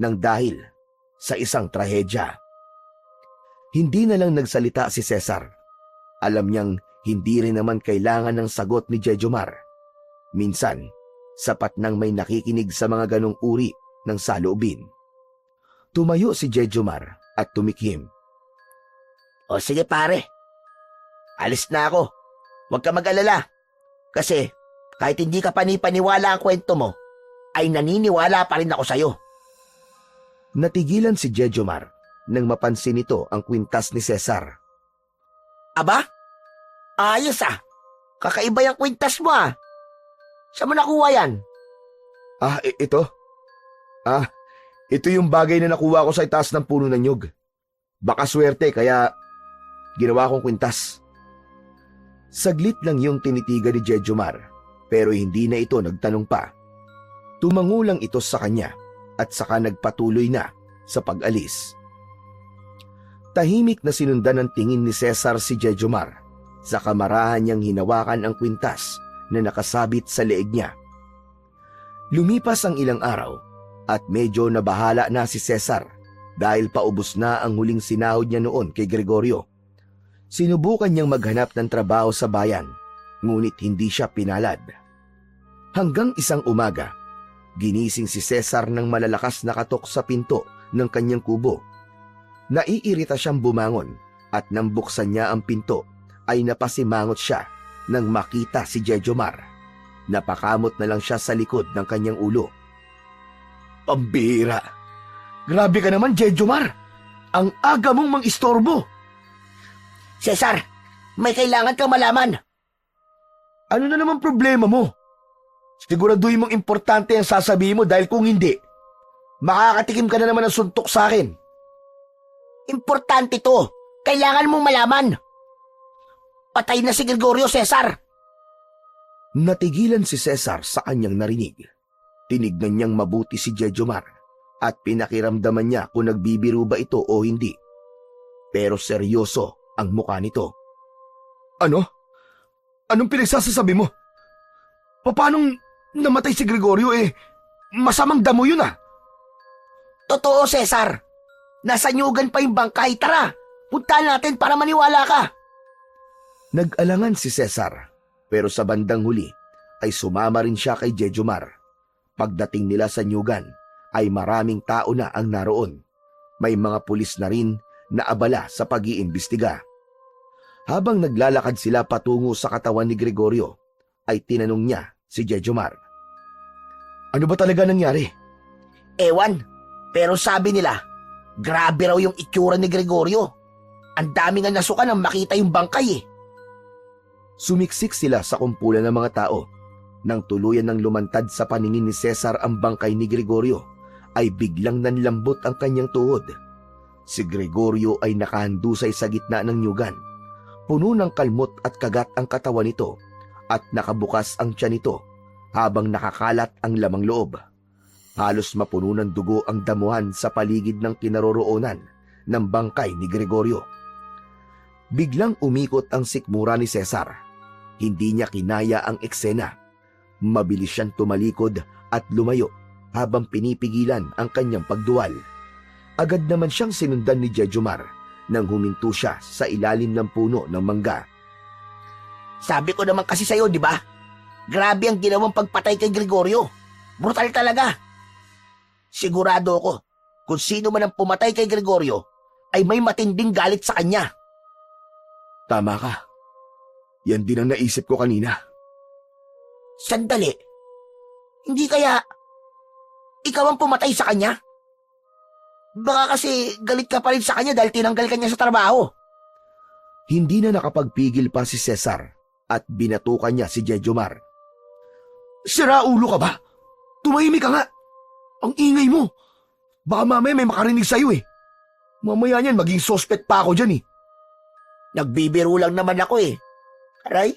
nang dahil sa isang trahedya. Hindi na lang nagsalita si Cesar. Alam niyang hindi rin naman kailangan ng sagot ni Jejomar. Minsan, sapat nang may nakikinig sa mga ganong uri ng saloobin. Tumayo si Jejomar at tumikhim. O sige, pare. Alis na ako. Huwag ka mag-alala. Kasi kahit hindi ka panipaniwala ang kwento mo, ay naniniwala pa rin ako sa'yo. Natigilan si Jejomar nang mapansin nito ang kwintas ni Cesar. Aba? Ayos Kakaiba yung kwintas mo Saan mo nakuha yan? Ito? Ito yung bagay na nakuha ko sa itaas ng puno ng nyug. Baka swerte kaya ginawa kong kwintas. Saglit lang yung tinitiga ni Jejomar, pero hindi na ito nagtanong pa. Tumango lang ito sa kanya at saka nagpatuloy na sa pag-alis. Tahimik na sinundan ng tingin ni Cesar si Jejomar sa kamarahan niyang hinawakan ang kwintas na nakasabit sa leeg niya. Lumipas ang ilang araw at medyo nabahala na si Cesar dahil paubos na ang huling sinahod niya noon kay Gregorio. Sinubukan niyang maghanap ng trabaho sa bayan, ngunit hindi siya pinalad. Hanggang isang umaga, ginising si Cesar ng malalakas na katok sa pinto ng kanyang kubo. Naiirita siyang bumangon at nang buksan niya ang pinto ay napasimangot siya nang makita si Jejomar. Napakamot na lang siya sa likod ng kanyang ulo. Pambira! Grabe ka naman, Jejomar! Ang aga mong mang-istorbo! Cesar, may kailangan kang malaman. Ano na naman problema mo? Siguraduhin mong importante ang sasabihin mo dahil kung hindi, makakatikim ka na naman ng suntok sa akin. Importante to. Kailangan mong malaman. Patay na si Gregorio, Cesar. Natigilan si Cesar sa kanyang narinig. Tinignan niyang mabuti si Jejomar at pinakiramdaman niya kung nagbibiro ba ito o hindi. Pero seryoso ang mukha nito. Ano? Anong pinagsasasabi mo? Paanong namatay si Gregorio masamang damo yun Totoo, Cesar. Nasa nyugan pa yung bangkay. Tara, puntahan natin para maniwala ka. Nag-alangan si Cesar, pero sa bandang huli ay sumama rin siya kay Jejomar. Pagdating nila sa nyugan ay maraming tao na ang naroon. May mga pulis na rin na abala sa pag-iimbestiga. Habang naglalakad sila patungo sa katawan ni Gregorio, ay tinanong niya si Jejomar. Ano ba talaga nangyari? Ewan, pero sabi nila, Grabe raw yung itsura ni Gregorio. Ang dami nga nasuka nang makita yung bangkay eh. Sumiksik sila sa kumpulan ng mga tao. Nang tuluyan ng lumantad sa paningin ni Cesar ang bangkay ni Gregorio, ay biglang nanlambot ang kanyang tuhod. Si Gregorio ay nakahandusay sa gitna ng nyugan. Puno ng kalmot at kagat ang katawan nito at nakabukas ang tiyan nito habang nakakalat ang lamang loob. Halos mapuno ng dugo ang damuhan sa paligid ng kinaroroonan ng bangkay ni Gregorio. Biglang umikot ang sikmura ni Cesar. Hindi niya kinaya ang eksena. Mabilis siyang tumalikod at lumayo habang pinipigilan ang kanyang pagduwal. Agad naman siyang sinundan ni Jejomar nang huminto siya sa ilalim ng puno ng mangga. Sabi ko naman kasi sa'yo, di ba? Grabe ang ginawang pagpatay kay Gregorio. Brutal talaga. Sigurado ako, kung sino man ang pumatay kay Gregorio, ay may matinding galit sa kanya. Tama ka. Yan din ang naisip ko kanina. Sandali. Hindi kaya ikaw ang pumatay sa kanya? Baka kasi galit ka pa rin sa kanya dahil tinanggal ka niya sa trabaho. Hindi na nakapagpigil pa si Cesar at binatukan niya si Jejomar. Sira ulo ka ba? Tumahimik ka nga. Ang ingay mo. Baka mamaya may makarinig sa'yo eh. Mamaya niyan maging suspect pa ako dyan eh. Nagbibiro lang naman ako eh. Aray,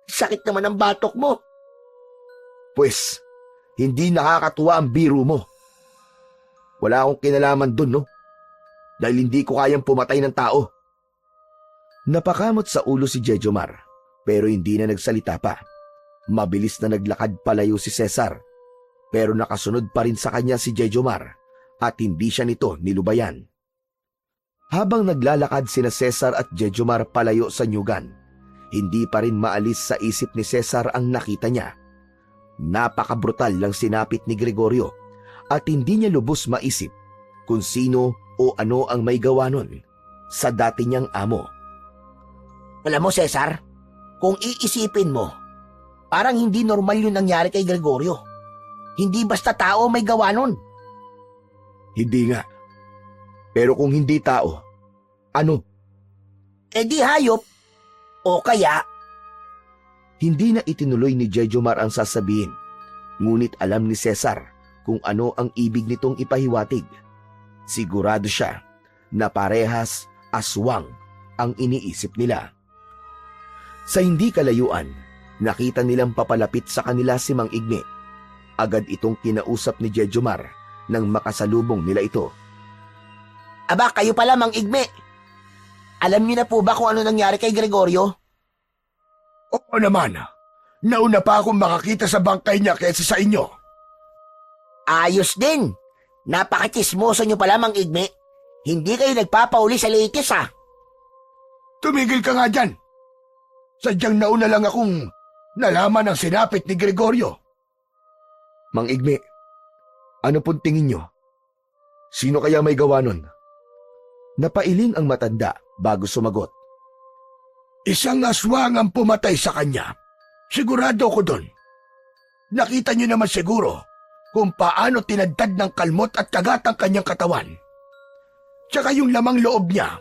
sakit naman ang batok mo. Pwes, hindi nakakatuwa ang biro mo. Wala akong kinalaman dun, no? Dahil hindi ko kayang pumatay ng tao. Napakamot sa ulo si Jejomar, pero hindi na nagsalita pa. Mabilis na naglakad palayo si Cesar, pero nakasunod pa rin sa kanya si Jejomar at hindi siya nito nilubayan. Habang naglalakad sina Cesar at Jejomar palayo sa nyugan, hindi pa rin maalis sa isip ni Cesar ang nakita niya. Napakabrutal lang sinapit ni Gregorio at hindi niya lubos maisip kung sino o ano ang may gawa nun sa dati niyang amo. Alam mo, Cesar, kung iisipin mo, parang hindi normal yung nangyari kay Gregorio. Hindi basta tao may gawa nun. Hindi nga. Pero kung hindi tao, ano? Eh di hayop. O kaya, Hindi na itinuloy ni Jejomar ang sasabihin, ngunit alam ni Cesar kung ano ang ibig nitong ipahiwatig. Sigurado siya na parehas aswang ang iniisip nila. Sa hindi kalayuan, nakita nilang papalapit sa kanila si Mang Igme. Agad itong kinausap ni Jejomar nang makasalubong nila ito. aba kayo pala Mang Igme. Alam niyo na po ba kung ano nangyari kay Gregorio? Oo naman. Nauna pa akong makakita sa bangkay niya kaysa sa inyo. Ayos din. Napakachismoso niyo pala Mang Igme. Hindi kayo nagpapauli sa latest ah. Tumigil ka nga dyan. Sadyang nauna lang akong nalaman ang sinapit ni Gregorio. Mang Igme, ano pong tingin nyo? Sino kaya may gawa nun? Napailing ang matanda bago sumagot. Isang aswang ang pumatay sa kanya. Sigurado ko doon. Nakita niyo naman siguro kung paano tinadtad ng kalmot at kagat ang kanyang katawan. Tsaka yung lamang loob niya,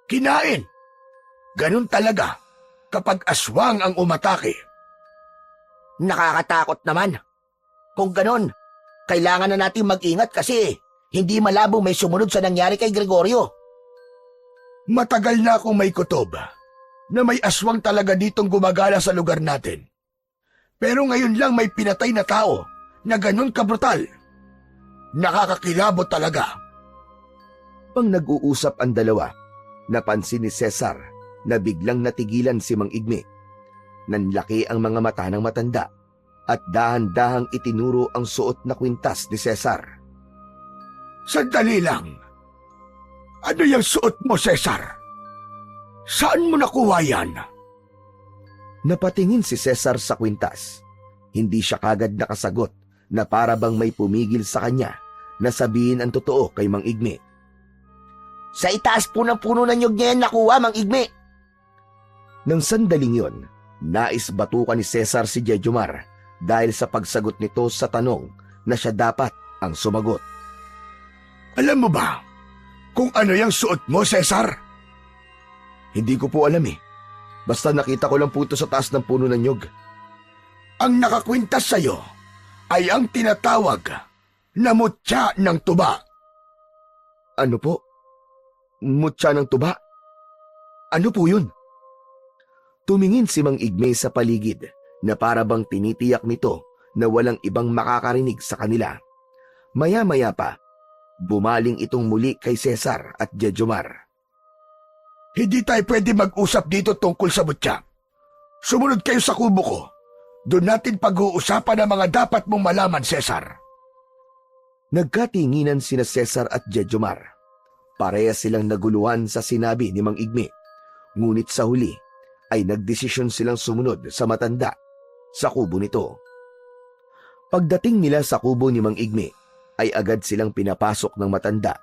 kinain. Ganun talaga kapag aswang ang umatake. Nakakatakot naman. Kung ganon, kailangan na natin mag-ingat kasi hindi malabo may sumunod sa nangyari kay Gregorio. Matagal na akong may kutob na may aswang talaga ditong gumagala sa lugar natin. Pero ngayon lang may pinatay na tao na ganun kabrutal. Nakakakilabot talaga. Pang nag-uusap ang dalawa, napansin ni Cesar na biglang natigilan si Mang Igme. Nanlaki ang mga mata ng matanda at dahan-dahang itinuro ang suot na kwintas ni Cesar. Sandali lang. Ano yung suot mo, Cesar? Saan mo nakuha yan? Napatingin si Cesar sa kwintas. Hindi siya kagad nakasagot na para bang may pumigil sa kanya na sabihin ang totoo kay Mang Igme. Sa itaas po ng puno ng nyug niya yan nakuha, Mang Igme. Nang sandaling yon, nais batukan ni Cesar si Jejomar dahil sa pagsagot nito sa tanong na siya dapat ang sumagot. Alam mo ba, kung ano yung suot mo, Cesar? Hindi ko po alam eh. Basta nakita ko lang po ito sa taas ng puno ng nyog. Ang nakakwintas sa'yo ay ang tinatawag na mutya ng tuba. Ano po? Mutya ng tuba? Ano po yun? Tumingin si Mang Igme sa paligid na para bang tinitiyak nito na walang ibang makakarinig sa kanila. Maya-maya pa, bumaling itong muli kay Cesar at Jejomar. Hindi tayo pwede mag-usap dito tungkol sa mutya. Sumunod kayo sa kubo ko. Doon natin pag-uusapan ang mga dapat mong malaman, Cesar. Nagkatinginan sina Cesar at Jejomar. Parehas silang naguluhan sa sinabi ni Mang Igme. Ngunit sa huli ay nagdesisyon silang sumunod sa matanda sa kubo nito. Pagdating nila sa kubo ni Mang Igme, ay agad silang pinapasok ng matanda.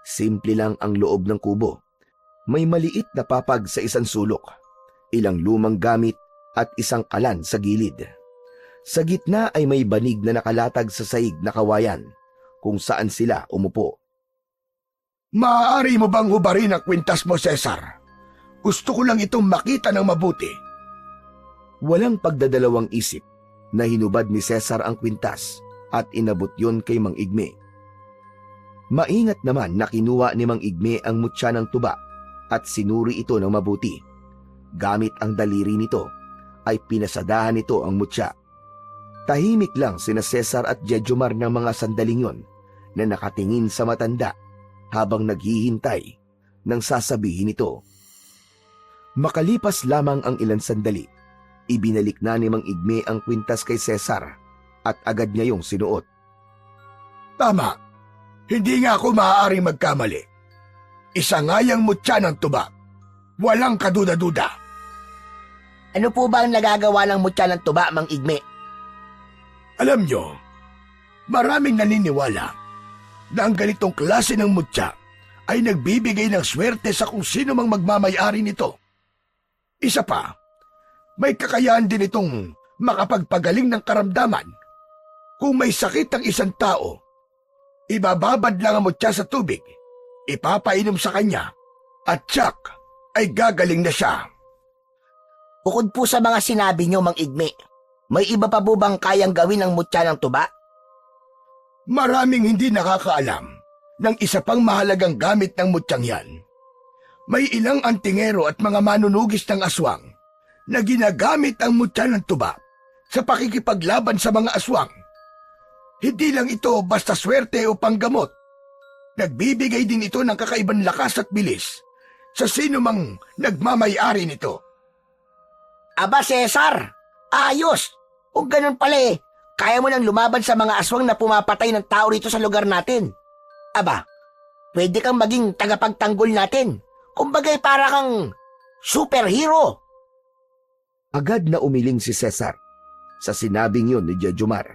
Simple lang ang loob ng kubo. May maliit na papag sa isang sulok, ilang lumang gamit at isang kalan sa gilid. Sa gitna ay may banig na nakalatag sa saig na kawayan kung saan sila umupo. Maaari mo bang hubarin ang kwintas mo, Cesar? Gusto ko lang itong makita ng mabuti. Walang pagdadalawang isip na hinubad ni Cesar ang kwintas at inabot yon kay Mang Igme. Maingat naman na kinuha ni Mang Igme ang mutya ng tuba at sinuri ito ng mabuti. Gamit ang daliri nito ay pinasadahan nito ang mutya. Tahimik lang sina Cesar at Jejomar ng mga sandaling yon na nakatingin sa matanda habang naghihintay ng sasabihin nito. Makalipas lamang ang ilang sandali, ibinalik na ni Mang Igme ang kwintas kay Cesar at agad niya yung sinuot. Tama, hindi nga ako maaaring magkamali. Isa nga yang mutya ng tuba. Walang kaduda-duda. Ano po ba ang nagagawa ng mutya ng tuba, Mang Igme? Alam nyo, maraming naniniwala na ang ganitong klase ng mutya ay nagbibigay ng swerte sa kung sino mang magmamayari nito. Isa pa, may kakayahan din itong makapagpagaling ng karamdaman. Kung may sakit ang isang tao, ibababad lang ang mutya sa tubig, ipapainom sa kanya, at tsak ay gagaling na siya. Bukod po sa mga sinabi niyo, Mang Igme, may iba pa po bang kayang gawin ng mutya ng tuba? Maraming hindi nakakaalam ng isa pang mahalagang gamit ng mutyang yan. May ilang antingero at mga manunugis ng aswang na ginagamit ang mutya ng tuba sa pakikipaglaban sa mga aswang. Hindi lang ito basta swerte o panggamot. Nagbibigay din ito ng kakaibang lakas at bilis sa sino mang nagmamayari nito. Aba, Cesar! Ayos! Kung ganun pala kaya mo nang lumaban sa mga aswang na pumapatay ng tao rito sa lugar natin. Aba, pwede kang maging tagapagtanggol natin. Kumbagay para kang superhero. Agad na umiling si Cesar sa sinabing yon ni Jejomar.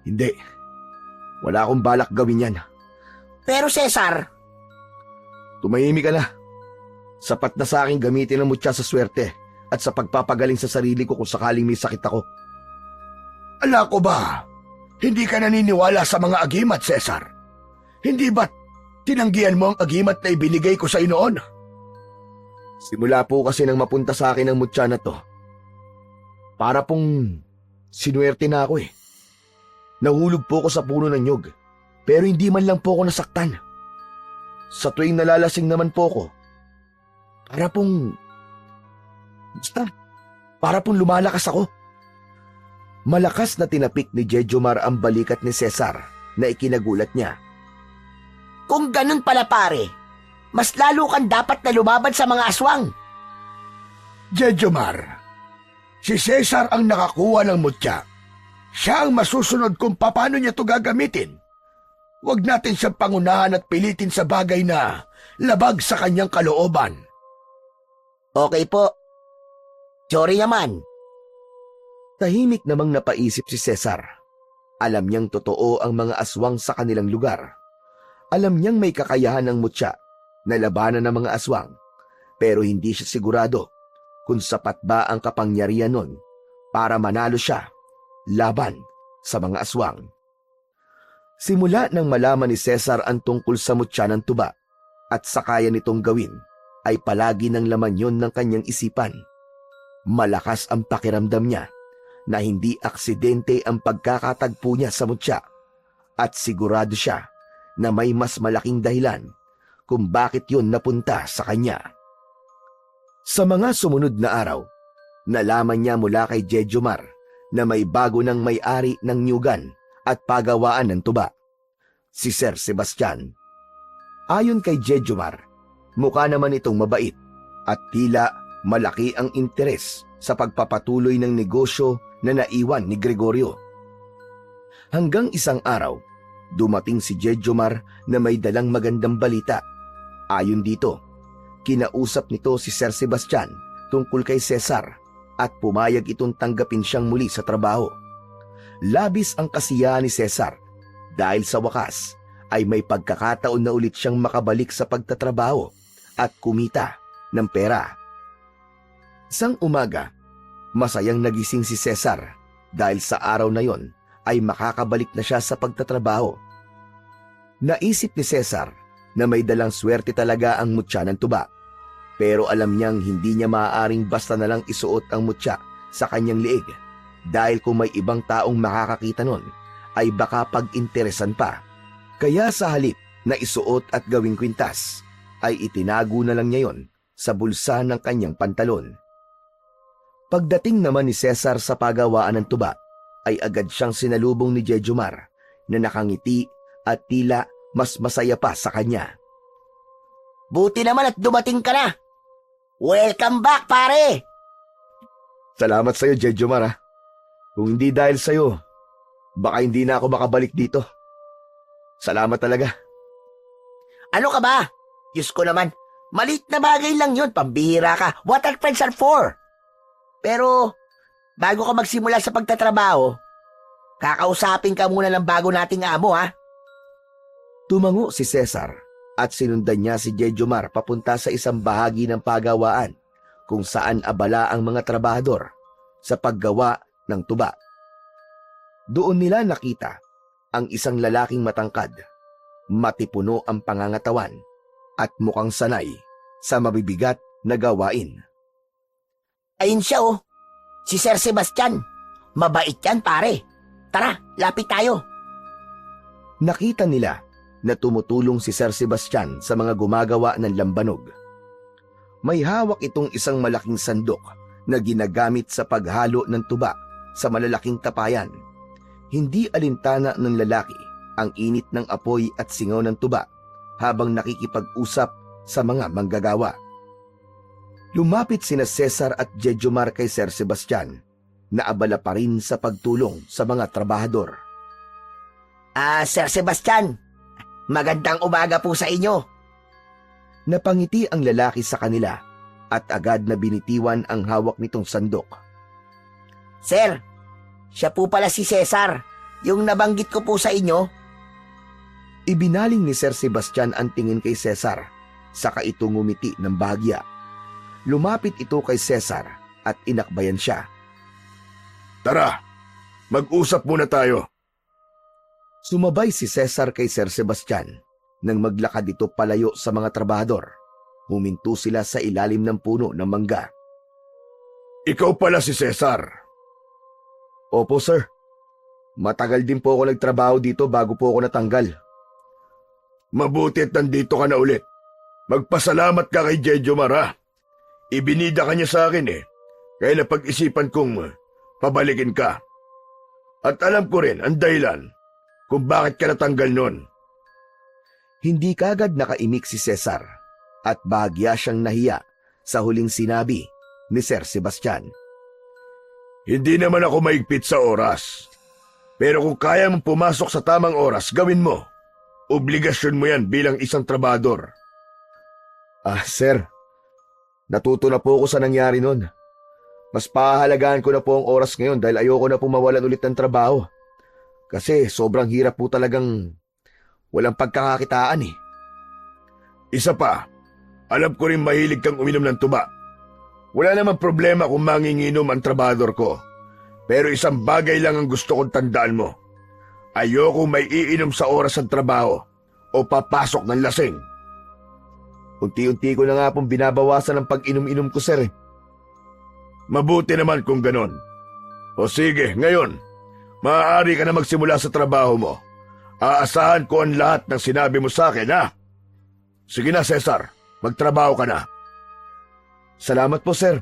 Hindi, wala akong balak gawin yan. Pero Cesar, Tumahimik ka na. Sapat na sa akin gamitin ang mutya sa swerte at sa pagpapagaling sa sarili ko kung sakaling may sakit ako. Ala ko ba, hindi ka naniniwala sa mga agimat, Cesar? Hindi ba't tinanggihan mo ang agimat na ibinigay ko sa noon? Simula po kasi nang mapunta sa akin ang mutya na to, para pong sinuwerte na ako eh. Nahulog po ako sa puno ng nyog, pero hindi man lang po ako nasaktan. Sa tuwing nalalasing naman po ako, para pong lumalakas ako. Malakas na tinapik ni Jejomar ang balikat ni Cesar na ikinagulat niya. kung ganun pala pare, mas lalo kang dapat na lumaban sa mga aswang. Jejomar, si Cesar ang nakakuha ng mutya. Siya ang masusunod kung paano niya ito gagamitin. Huwag natin siyang pangunahan at pilitin sa bagay na labag sa kanyang kalooban. Okay po. Sorry naman. Tahimik namang napaisip si Cesar. Alam niyang totoo ang mga aswang sa kanilang lugar. Alam niyang may kakayahan ng mutya na labanan ng mga aswang, pero hindi siya sigurado kung sapat ba ang kapangyarihan nun para manalo siya laban sa mga aswang. Simula nang malaman ni Cesar ang tungkol sa mutya ng tuba at sa kaya nitong gawin, ay palagi ng laman yon ng kanyang isipan. Malakas ang pakiramdam niya na hindi aksidente ang pagkakatagpo niya sa mutya at sigurado siya na may mas malaking dahilan kung bakit yun napunta sa kanya. Sa mga sumunod na araw, nalaman niya mula kay Jejomar na may bago ng may-ari ng nyugan at pagawaan ng tuba, si Sir Sebastian. Ayon kay Jejomar, mukha naman itong mabait at tila malaki ang interes sa pagpapatuloy ng negosyo na naiwan ni Gregorio. Hanggang isang araw, dumating si Jejomar na may dalang magandang balita. Ayon dito, kinausap nito si Sir Sebastian tungkol kay Cesar at pumayag itong tanggapin siyang muli sa trabaho. Labis ang kasiyahan ni Cesar dahil sa wakas ay may pagkakataon na ulit siyang makabalik sa pagtatrabaho at kumita ng pera. Isang umaga, masayang nagising si Cesar dahil sa araw na yon ay makakabalik na siya sa pagtatrabaho. Naisip ni Cesar na may dalang swerte talaga ang mutya ng tuba, pero alam niyang hindi niya maaaring basta na lang isuot ang mutya sa kanyang liig dahil kung may ibang taong makakakita nun ay baka pag-interesan pa. Kaya sa halip na isuot at gawing kwintas ay itinago na lang niya yon sa bulsa ng kanyang pantalon. Pagdating naman ni Cesar sa pagawaan ng tuba ay agad siyang sinalubong ni Jejomar na nakangiti at tila mas masaya pa sa kanya. Buti naman at dumating ka na. Welcome back, pare! Salamat sa'yo, Jejomar ha. Kung hindi dahil sa'yo, baka hindi na ako makabalik dito. Salamat talaga. Ano ka ba? Diyos ko naman, maliit na bagay lang yun, pambihira ka. What are friends are for? Pero, bago ka magsimula sa pagtatrabaho, kakausapin ka muna ng bago nating amo, ha? Tumango si Cesar at sinundan niya si Jejomar papunta sa isang bahagi ng pagawaan kung saan abala ang mga trabahador sa paggawa ng tuba. Doon nila nakita ang isang lalaking matangkad, matipuno ang pangangatawan at mukhang sanay sa mabibigat na gawain. Ayun siya, oh. Si Sir Sebastian. Mabait yan, pare. Tara, lapit tayo. Nakita nila na tumutulong si Sir Sebastian sa mga gumagawa ng lambanog. May hawak itong isang malaking sandok na ginagamit sa paghalo ng tuba sa malalaking tapayan. Hindi alintana ng lalaki ang init ng apoy at singaw ng tuba habang nakikipag-usap sa mga manggagawa. Lumapit sina Cesar at Jejomar kay Sir Sebastian na abala pa rin sa pagtulong sa mga trabahador. Sir Sebastian, magandang umaga po sa inyo. Napangiti ang lalaki sa kanila at agad na binitiwan ang hawak nitong sandok. Sir, siya po pala si Cesar, yung nabanggit ko po sa inyo. Ibinaling ni Sir Sebastian ang tingin kay Cesar, saka ito ngumiti ng bahagya. Lumapit ito kay Cesar at inakbayan siya. Tara, mag-usap muna tayo. Sumabay si Cesar kay Sir Sebastian. Nang maglakad ito palayo sa mga trabahador, huminto sila sa ilalim ng puno ng mangga. Ikaw pala si Cesar. Opo, sir. Matagal din po ako nagtrabaho dito bago po ako natanggal. Mabuti at nandito ka na ulit. Magpasalamat ka kay Jejomar ha. Ibinida ka niya sa akin kaya napag-isipan kong pabalikin ka. At alam ko rin ang dahilan kung bakit ka natanggal noon. Hindi kagad nakaimik si Cesar at bahagya siyang nahiya sa huling sinabi ni Sir Sebastian. Hindi naman ako maigpit sa oras. Pero kung kaya mong pumasok sa tamang oras, gawin mo. Obligasyon mo yan bilang isang trabador. Sir, natuto na po ako sa nangyari noon. Mas pahalagaan ko na po ang oras ngayon dahil ayoko na pong mawalan ulit ng trabaho. Kasi sobrang hirap po talagang walang pagkakakitaan . Isa pa, alam ko rin mahilig kang uminom ng tuba. Wala namang problema kung manginginom ang trabador ko. Pero isang bagay lang ang gusto kong tandaan mo. Ayoko may iinom sa oras ng trabaho o papasok ng lasing. Unti-unti ko na nga pong binabawasan ang pag-inom-inom ko, sir. Mabuti naman kung ganon. O sige, ngayon, maaari ka na magsimula sa trabaho mo. Aasahan ko ang lahat ng sinabi mo sa akin, ha? Sige na, Cesar. Magtrabaho ka na. Salamat po, sir.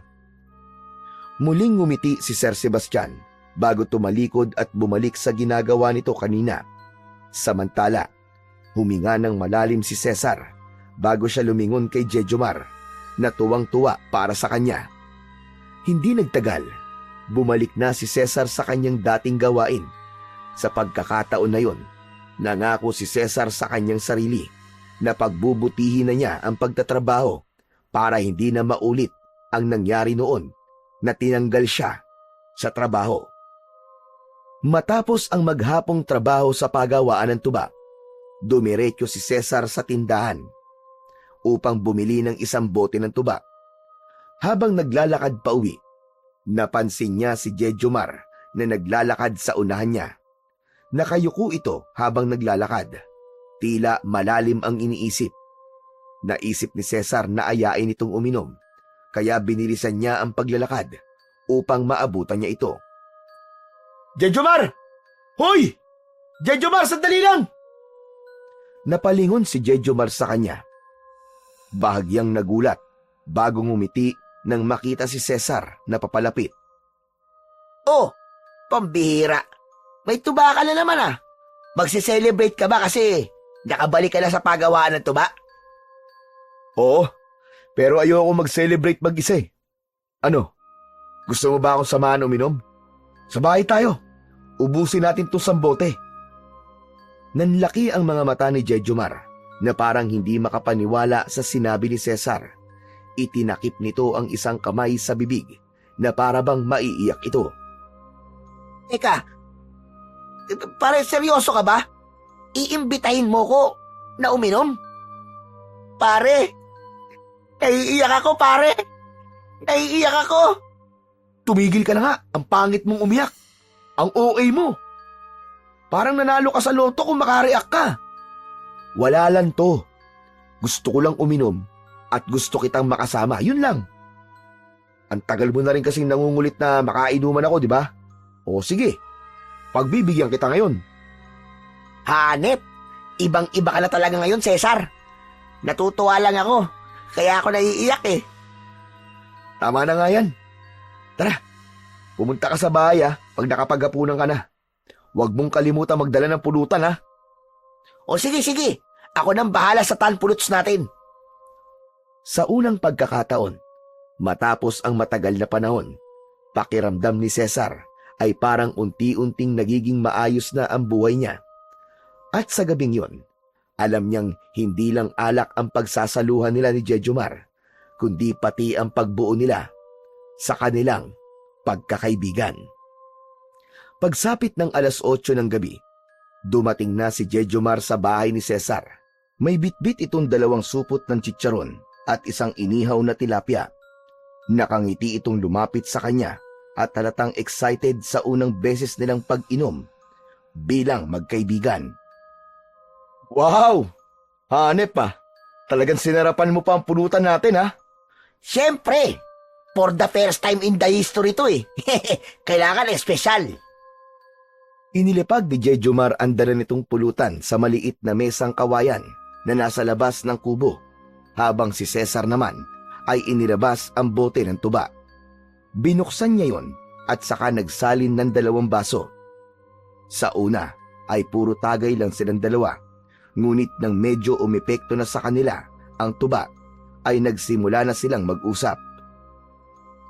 Muling ngumiti si Sir Sebastian bago tumalikod at bumalik sa ginagawa nito kanina. Samantala, huminga ng malalim si Cesar bago siya lumingon kay Jejomar na tuwang-tuwa para sa kanya. Hindi nagtagal, bumalik na si Cesar sa kanyang dating gawain. Sa pagkakataon na yon, nangako si Cesar sa kanyang sarili na pagbubutihin na niya ang pagtatrabaho para hindi na maulit ang nangyari noon na tinanggal siya sa trabaho. Matapos ang maghapong trabaho sa pagawaan ng tuba, dumiretso si Cesar sa tindahan upang bumili ng isang bote ng tuba. Habang naglalakad pa uwi, napansin niya si Jejomar na naglalakad sa unahan niya. Nakayuko ito habang naglalakad. Tila malalim ang iniisip. Naisip ni Cesar na ayain itong uminom, kaya binilisan niya ang paglalakad upang maabutan niya ito. Jejomar! Hoy! Jejomar, sandali lang! Napalingon si Jejomar sa kanya. Bahagyang nagulat bago ngumiti nang makita si Cesar na papalapit. Oh, pambihira. May tuba ka na naman ah. Magsi-celebrate ka ba kasi nakabalik ka na sa pagawaan ng tuba? Oo, pero ayoko mag-celebrate mag-isa eh. Ano? Gusto mo ba akong samahan uminom? Sa bahay tayo. Ubusin natin to sa bote. Nanlaki ang mga mata ni Jejomar na parang hindi makapaniwala sa sinabi ni Cesar. Itinakip nito ang isang kamay sa bibig na para bang maiiyak ito. Teka, pare seryoso ka ba? Iimbitahin mo ko na uminom? Pare, naiiyak ako pare. Naiiyak ako. Tumigil ka na nga, ang pangit mong umiyak. Ang OA mo. Parang nanalo ka sa loto kung makareact ka. Wala lang to. Gusto ko lang uminom at gusto kitang makasama, yun lang. Ang tagal mo na rin kasing nangungulit na makainuman ako, di ba? O sige, pagbibigyan kita ngayon. Hanep, ibang-iba ka na talaga ngayon, Cesar. Natutuwa lang ako, kaya ako naiiyak eh. Tama na nga yan. Tara, pumunta ka sa bahay pag nakapaghapunan ka na. Huwag mong kalimutan magdala ng pulutan ha. O sige, ako nang bahala sa tanpuluts natin. Sa unang pagkakataon, matapos ang matagal na panahon, pakiramdam ni Cesar ay parang unti-unting nagiging maayos na ang buhay niya. At sa gabing yon, alam niyang hindi lang alak ang pagsasaluhan nila ni Jejomar, kundi pati ang pagbuo nila sa kanilang pagkakaibigan. Pagsapit ng 8:00 ng gabi, dumating na si Jejomar sa bahay ni Cesar. May bitbit itong 2 supot ng chicharon at isang inihaw na tilapia. Nakangiti itong lumapit sa kanya at halatang excited sa unang beses nilang pag-inom bilang magkaibigan. Wow! Hanep pa. Talagang sinarapan mo pa ang pulutan natin ha? Siyempre, for the first time in the history to eh. Kailangan espesyal. Inilipag ni Jejomar ang dala nitong pulutan sa maliit na mesang kawayan na nasa labas ng kubo, habang si Cesar naman ay inilabas ang bote ng tuba. Binuksan niya yon at saka nagsalin ng 2 baso. Sa una ay puro tagay lang silang dalawa, ngunit nang medyo umepekto na sa kanila ang tuba, ay nagsimula na silang mag-usap.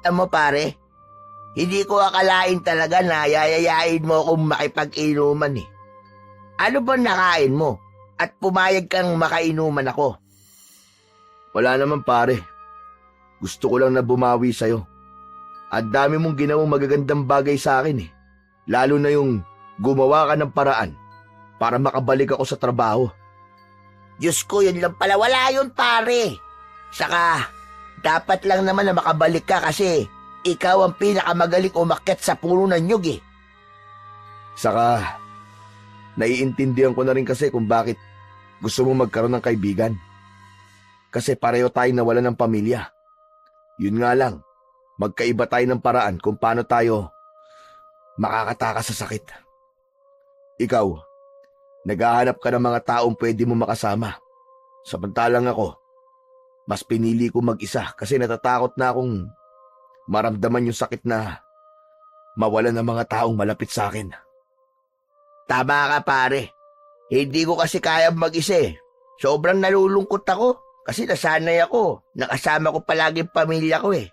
Alam mo pare, hindi ko akalain talaga na yayayain mo akong makipag-inuman eh. Ano ba nakain mo at pumayag kang makainuman ako? Wala naman pare. Gusto ko lang na bumawi sa'yo. At dami mong ginawang magagandang bagay sa akin eh. Lalo na yung gumawa ka ng paraan para makabalik ako sa trabaho. Diyos ko, yun lang pala. Wala yun pare. Saka, dapat lang naman na makabalik ka kasi ikaw ang pinakamagaling umakyat sa puno ng nyug eh. Saka, Naiintindihan ko na rin kasi kung bakit gusto mo magkaroon ng kaibigan. Kasi pareho tayong nawalan ng pamilya. Yun nga lang, magkaiba tayo ng paraan kung paano tayo makakatakas sa sakit. Ikaw, naghahanap ka ng mga taong pwede mo makasama. Samantalang ako, mas pinili ko mag-isa kasi natatakot na akong maramdaman yung sakit na mawalan ng mga taong malapit sa akin. Tama ka, pare. Hindi ko kasi kaya mag-isa eh. Sobrang nalulungkot ako kasi nasanay ako. Nakasama ko palagi ang pamilya ko eh.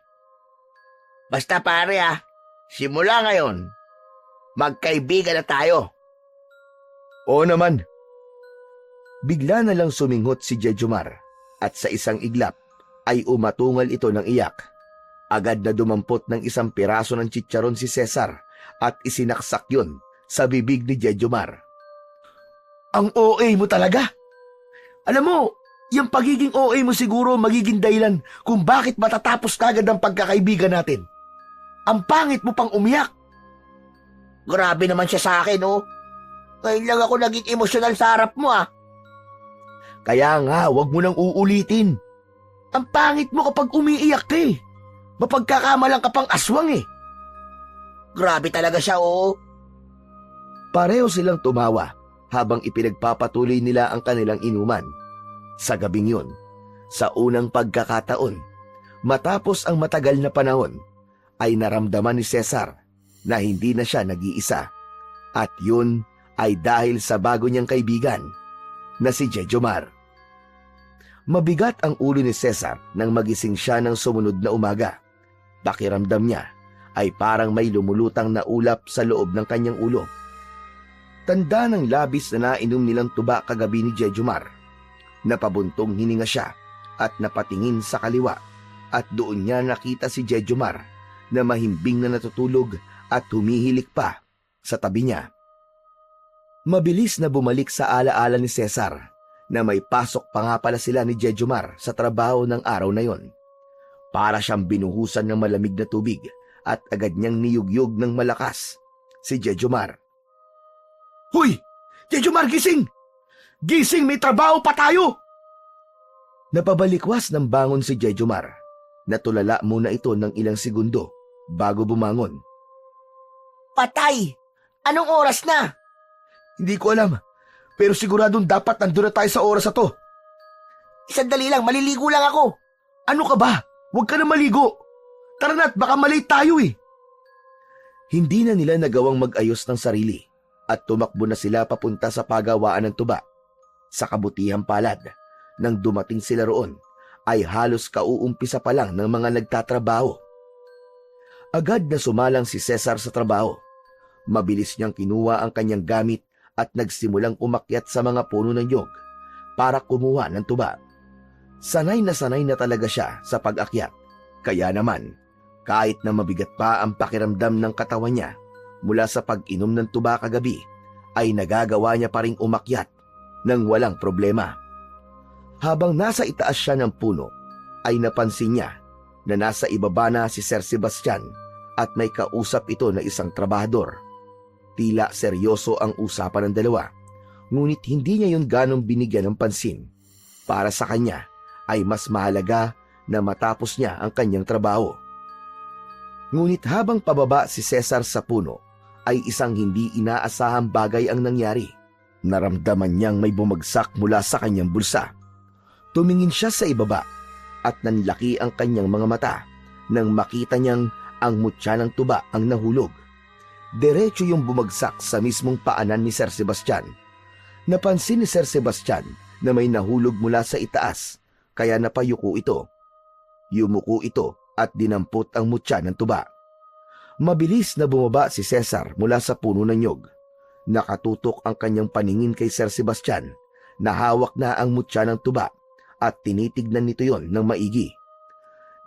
Basta pare simula ngayon, magkaibigan na tayo. Oo naman. Bigla na lang suminghot si Jejomar at sa isang iglap ay umatungal ito ng iyak. Agad na dumampot ng isang piraso ng chicharon si Cesar at isinaksak yun sa bibig ni Jejomar. Ang OA mo talaga! Alam mo, yung pagiging OA mo siguro magiging dahilan kung bakit matatapos kagad ang pagkakaibigan natin. Ang pangit mo pang umiyak. Grabe naman siya sa akin, oh. Ngayon lang ako naging emosyonal sa harap mo, Kaya nga, wag mo nang uulitin. Ang pangit mo kapag umiiyak ka eh. Mapagkakamalang ka pang aswang eh. Grabe talaga siya, oh. Pareho silang tumawa habang ipinagpapatuloy nila ang kanilang inuman. Sa gabing yun, sa unang pagkakataon, matapos ang matagal na panahon, ay naramdaman ni Cesar na hindi na siya nag-iisa. At yun ay dahil sa bago niyang kaibigan na si Jejomar. Mabigat ang ulo ni Cesar nang magising siya ng sumunod na umaga. Pakiramdam niya ay parang may lumulutang na ulap sa loob ng kanyang ulo. Tanda ng labis na nainom nilang tuba kagabi ni Jejomar. Napabuntong hininga siya at napatingin sa kaliwa at doon niya nakita si Jejomar na mahimbing na natutulog at humihilik pa sa tabi niya. Mabilis na bumalik sa alaala ni Cesar na may pasok pa nga pala sila ni Jejomar sa trabaho ng araw na yon. Para siyang binuhusan ng malamig na tubig at agad niyang niyugyug ng malakas si Jejomar. Hoy! Jejomar, gising! Gising! May trabaho pa tayo! Napabalikwas ng bangon si Jejomar. Natulala muna ito ng ilang segundo bago bumangon. Patay! Anong oras na? Hindi ko alam, pero siguradong dapat nandun na tayo sa oras na to. Sandali lang, maliligo lang ako. Ano ka ba? Huwag ka na maligo. Tara na't baka malate tayo eh. Hindi na nila nagawang mag-ayos ng sarili at tumakbo na sila papunta sa pagawaan ng tuba. Sa kabutihang palad, nang dumating sila roon, ay halos kauumpisa pa lang ng mga nagtatrabaho. Agad na sumalang si Cesar sa trabaho. Mabilis niyang kinuha ang kanyang gamit at nagsimulang umakyat sa mga puno ng nyog para kumuha ng tuba. Sanay na talaga siya sa pag-akyat. Kaya naman, kahit na mabigat pa ang pakiramdam ng katawan niya mula sa pag-inom ng tuba kagabi, ay nagagawa niya pa ring umakyat nang walang problema. Habang nasa itaas siya ng puno, ay napansin niya na nasa ibaba na si Sir Sebastian at may kausap ito na isang trabahador. Tila seryoso ang usapan ng dalawa, ngunit hindi niya yun ganong binigyan ng pansin. Para sa kanya ay mas mahalaga na matapos niya ang kanyang trabaho. Ngunit habang pababa si Cesar sa puno, ay isang hindi inaasahang bagay ang nangyari. Naramdaman niyang may bumagsak mula sa kanyang bulsa. Tumingin siya sa ibaba at nanlaki ang kanyang mga mata nang makita niyang ang mutya ng tuba ang nahulog. Diretso yung bumagsak sa mismong paanan ni Sir Sebastian. Napansin ni Sir Sebastian na may nahulog mula sa itaas, kaya napayuko ito. Yumuko ito at dinampot ang mutya ng tuba. Mabilis na bumaba si Cesar mula sa puno ng nyog. Nakatutok ang kanyang paningin kay Sir Sebastian na hawak na ang mutya ng tuba at tinitignan nito yon ng maigi.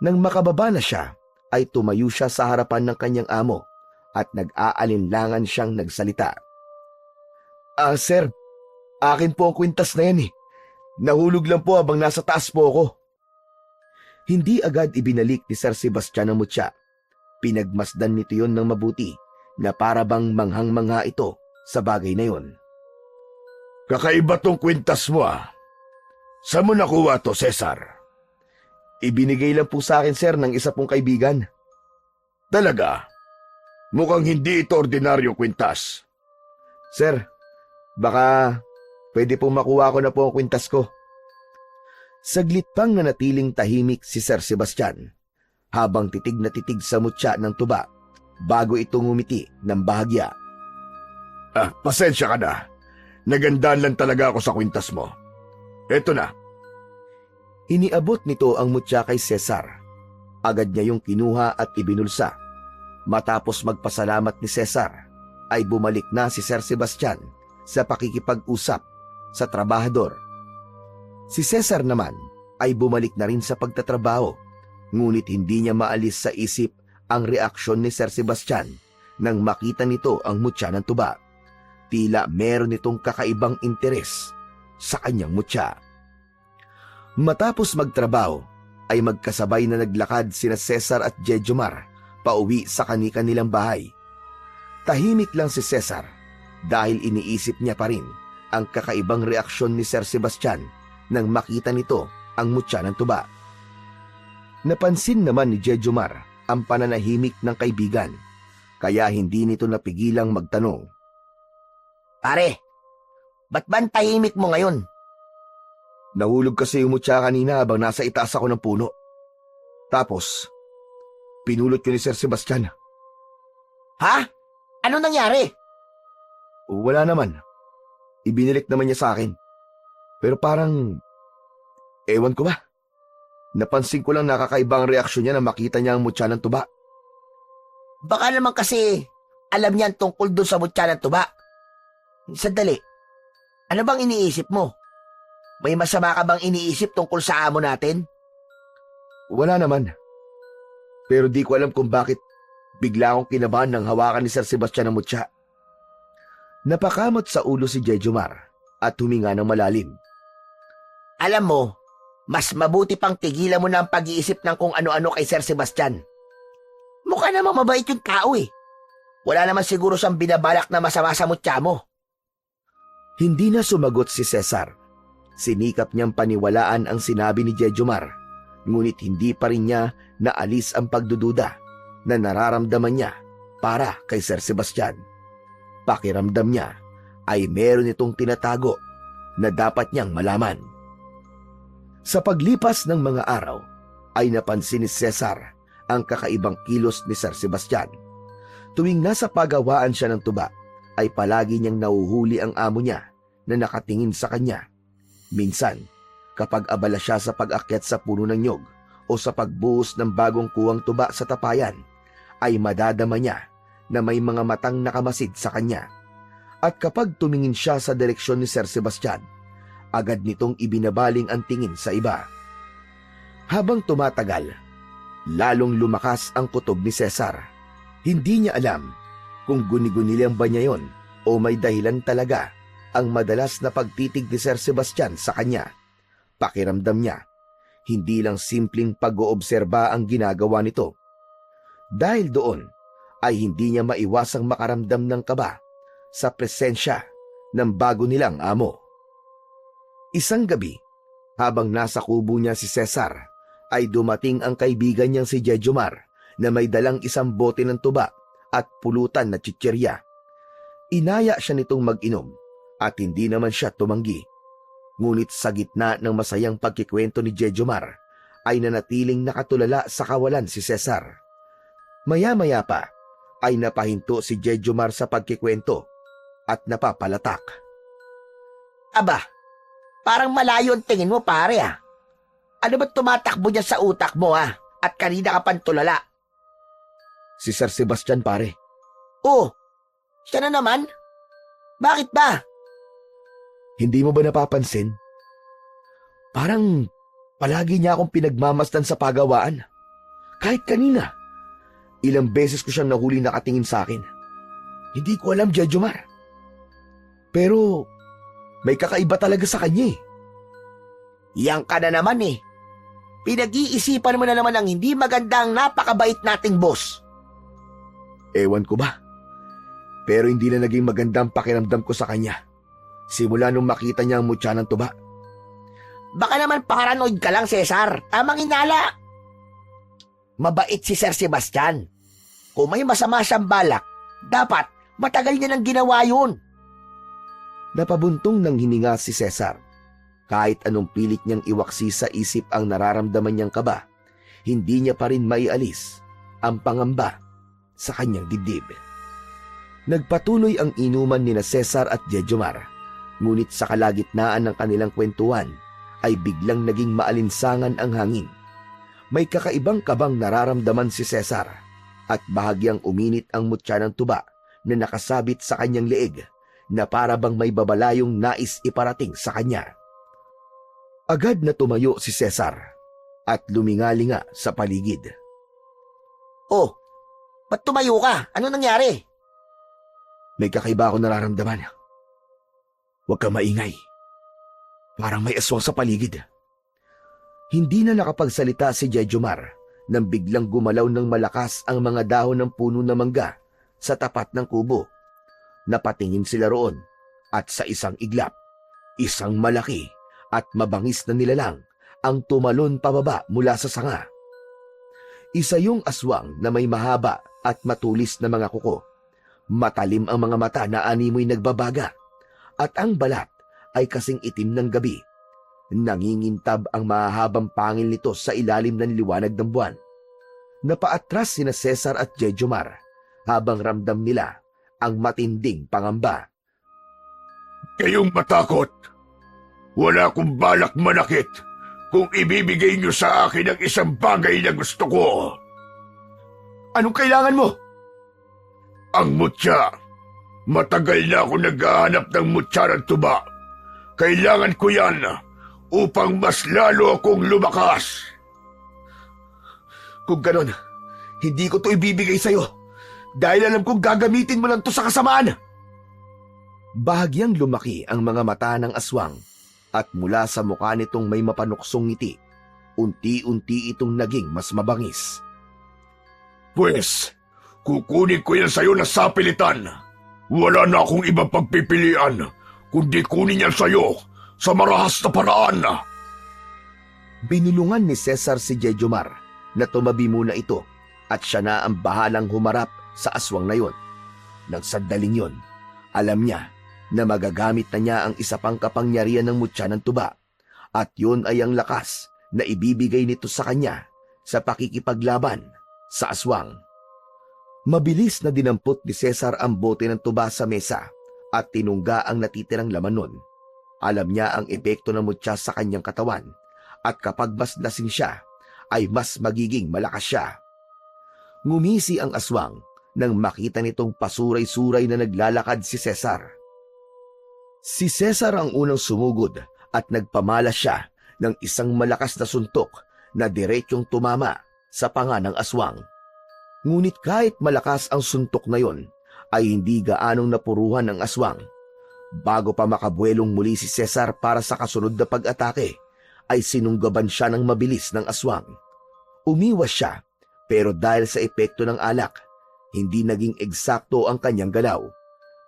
Nang makababa na siya, ay tumayo siya sa harapan ng kanyang amo at nag-aalinlangan siyang nagsalita. Sir, akin po ang kwintas na yan eh. Nahulog lang po habang nasa taas po ako. Hindi agad ibinalik ni Sir Sebastian ang mutya. Pinagmasdan nito yon ng mabuti na para bang manghang-mangha ito sa bagay na yon. Kakaiba tong kwintas mo ah. Saan mo nakuha to, Cesar? Ibinigay lang po sa akin, sir, ng isa pong kaibigan. Talaga? Mukhang hindi ito ordinaryong kwintas. Sir, baka pwede pong makuha ko na po ang kwintas ko. Saglit pang nanatiling tahimik si Sir Sebastian habang titig na titig sa mutya ng tuba bago ito ngumiti ng bahagya. Pasensya ka na. Nagandaan lang talaga ako sa kwintas mo. Eto na. Iniabot nito ang mutya kay Cesar. Agad niya yung kinuha at ibinulsa. Matapos magpasalamat ni Cesar, ay bumalik na si Sir Sebastian sa pakikipag-usap sa trabahador. Si Cesar naman ay bumalik na rin sa pagtatrabaho, ngunit hindi niya maalis sa isip ang reaksyon ni Sir Sebastian nang makita nito ang mutya ng tuba. Tila meron itong kakaibang interes sa kanyang mutya. Matapos magtrabaho, ay magkasabay na naglakad sina Cesar at Jejomar pauwi sa kani-kanilang bahay. Tahimik lang si Cesar dahil iniisip niya pa rin ang kakaibang reaksyon ni Sir Sebastian nang makita nito ang mutya ng tuba. Napansin naman ni Jejomar ang pananahimik ng kaibigan, kaya hindi nito napigilang magtanong. Pare, ba't ba ang tahimik mo ngayon? Nahulog kasi yung mutya kanina habang nasa itaas ako ng puno. Tapos, pinulot ko ni Sir Sebastian. Ha? Ano nangyari? Wala naman. Ibinilik naman niya sa akin. Pero parang, ewan ko ba? Napansin ko lang nakakaibang reaksyon niya na makita niya ang mutya ng tuba. Baka naman kasi alam niyan tungkol doon sa mutya ng tuba. Sandali, ano bang iniisip mo? May masama ka bang iniisip tungkol sa amo natin? Wala naman. Pero di ko alam kung bakit bigla akong kinabahan nang hawakan ni Sir Sebastian ang mutya. Napakamot sa ulo si Jejomar at huminga ng malalim. Alam mo, mas mabuti pang tigilan mo na ang pag-iisip ng kung ano-ano kay Sir Sebastian. Mukha namang mabait yung tao eh. Wala naman siguro siyang binabalak na masama sa mutya mo. Hindi na sumagot si Cesar. Sinikap niyang paniwalaan ang sinabi ni Jejomar, ngunit hindi pa rin niya naalis ang pagdududa na nararamdaman niya para kay Sir Sebastian. Pakiramdam niya ay meron itong tinatago na dapat niyang malaman. Sa paglipas ng mga araw, ay napansin ni Cesar ang kakaibang kilos ni Sir Sebastian. Tuwing nasa pagawaan siya ng tuba, ay palagi niyang nahuhuli ang amo niya na nakatingin sa kanya. Minsan, kapag abala siya sa pag-akyat sa puno ng nyog o sa pagbuhos ng bagong kuwang tuba sa tapayan, ay madadama niya na may mga matang nakamasid sa kanya. At kapag tumingin siya sa direksyon ni Sir Sebastian, agad nitong ibinabaling ang tingin sa iba. Habang tumatagal, lalong lumakas ang kutob ni Cesar. Hindi niya alam kung guni-guni ba niya yon o may dahilan talaga ang madalas na pagtitig ni Sir Sebastian sa kanya. Pakiramdam niya, hindi lang simpleng pag-oobserba ang ginagawa nito. Dahil doon, ay hindi niya maiwasang makaramdam ng kaba sa presensya ng bago nilang amo. Isang gabi, habang nasa kubo niya si Cesar, ay dumating ang kaibigan niyang si Jejomar na may dalang isang bote ng tuba at pulutan na chichirya. Inaya siya nitong mag-inom at hindi naman siya tumanggi. Ngunit sa gitna ng masayang pagkikwento ni Jejomar, ay nanatiling nakatulala sa kawalan si Cesar. Maya-maya pa, ay napahinto si Jejomar sa pagkikwento at napapalatak. Aba, parang malayo ang tingin mo pare ah. Ano ba't tumatakbo dyan sa utak mo ah? At kanina ka pang tulala. Si Sir Sebastian pare. Oh, siya na naman? Bakit ba? Hindi mo ba napapansin? Parang palagi niya akong pinagmamasdan sa pagawaan. Kahit kanina. Ilang beses ko siyang nahuli nakatingin sa akin. Hindi ko alam, Jejomar. Pero may kakaiba talaga sa kanya eh. Yang ka na naman eh. Pinag-iisipan mo na naman ang hindi magandang napakabait nating boss. Ewan ko ba? Pero hindi na naging magandang pakiramdam ko sa kanya. simula nung makita niya ang mutya ng tuba. Baka naman paranoid ka lang, Cesar. Tamang inala. Mabait si Sir Sebastian. Kung may masama siyang balak, dapat matagal niya nang ginawa yun. Napabuntong ng hininga si Cesar. Kahit anong pilit niyang iwaksi sa isip ang nararamdaman niyang kaba, hindi niya pa rin maialis ang pangamba sa kanyang dibdib. Nagpatuloy ang inuman ni na Cesar at Jejomar, ngunit sa kalagitnaan ng kanilang kwentuhan ay biglang naging maalinsangan ang hangin. May kakaibang kabang nararamdaman si Cesar at bahagyang uminit ang mutya ng tuba na nakasabit sa kanyang leeg na para bang may babalayong nais iparating sa kanya. Agad na tumayo si Cesar at lumingalinga sa paligid. Oh, ba't tumayo ka? Ano nangyari? May kakaiba ako nararamdaman. Huwag kang maingay. Parang may aswang sa paligid. Hindi na nakapagsalita si Jejomar nang biglang gumalaw ng malakas ang mga dahon ng puno na mangga sa tapat ng kubo. Napatingin sila roon at sa isang iglap, isang malaki at mabangis na nilalang ang tumalon pababa mula sa sanga. Isa yung aswang na may mahaba at matulis na mga kuko. Matalim ang mga mata na animoy nagbabaga at ang balat ay kasing itim ng gabi. Nangingintab ang mahahabang pangil nito sa ilalim ng liwanag ng buwan. Napaatras sina Cesar at Jejomar habang ramdam nila ang matinding pangamba. Kayong matakot. Wala akong balak manakit kung ibibigay niyo sa akin ang isang bagay na gusto ko. Anong kailangan mo? Ang mutya. Matagal na ako naghahanap ng mutya ng tuba. Kailangan ko yan upang mas lalo akong lumakas. Kung ganon, hindi ko to ibibigay sa'yo dahil alam kong gagamitin mo lang to sa kasamaan. Bahagyang lumaki ang mga mata ng aswang at mula sa mukha nitong may mapanuksong ngiti, unti-unti itong naging mas mabangis. Pwes, kukunin ko yan sa'yo na sapilitan. Wala na akong ibang pagpipilian kundi kunin yan sa'yo sa marahas na paraan. Binulungan ni Cesar si Jejomar na tumabi muna ito at siya na ang bahalang humarap sa aswang na yon. Nang sandaling yon, alam niya na magagamit na niya ang isa pang kapangyarihan ng mutya ng tuba at yun ay ang lakas na ibibigay nito sa kanya sa pakikipaglaban sa aswang. Mabilis na dinampot ni Cesar ang bote ng tuba sa mesa at tinungga ang natitirang laman nun. Alam niya ang epekto ng mutya sa kanyang katawan at kapag mas lasing siya, ay mas magiging malakas siya. Ngumisi ang aswang nang makita nitong pasuray-suray na naglalakad si Cesar. Si Cesar ang unang sumugod at nagpamalas siya ng isang malakas na suntok na diretsyong tumama sa panga ng aswang. Ngunit kahit malakas ang suntok na yon, ay hindi gaanong napuruhan ng aswang. Bago pa makabuelong muli si Cesar para sa kasunod na pag-atake, ay sinunggaban siya ng mabilis ng aswang. Umiwas siya, pero dahil sa epekto ng alak, hindi naging eksakto ang kanyang galaw.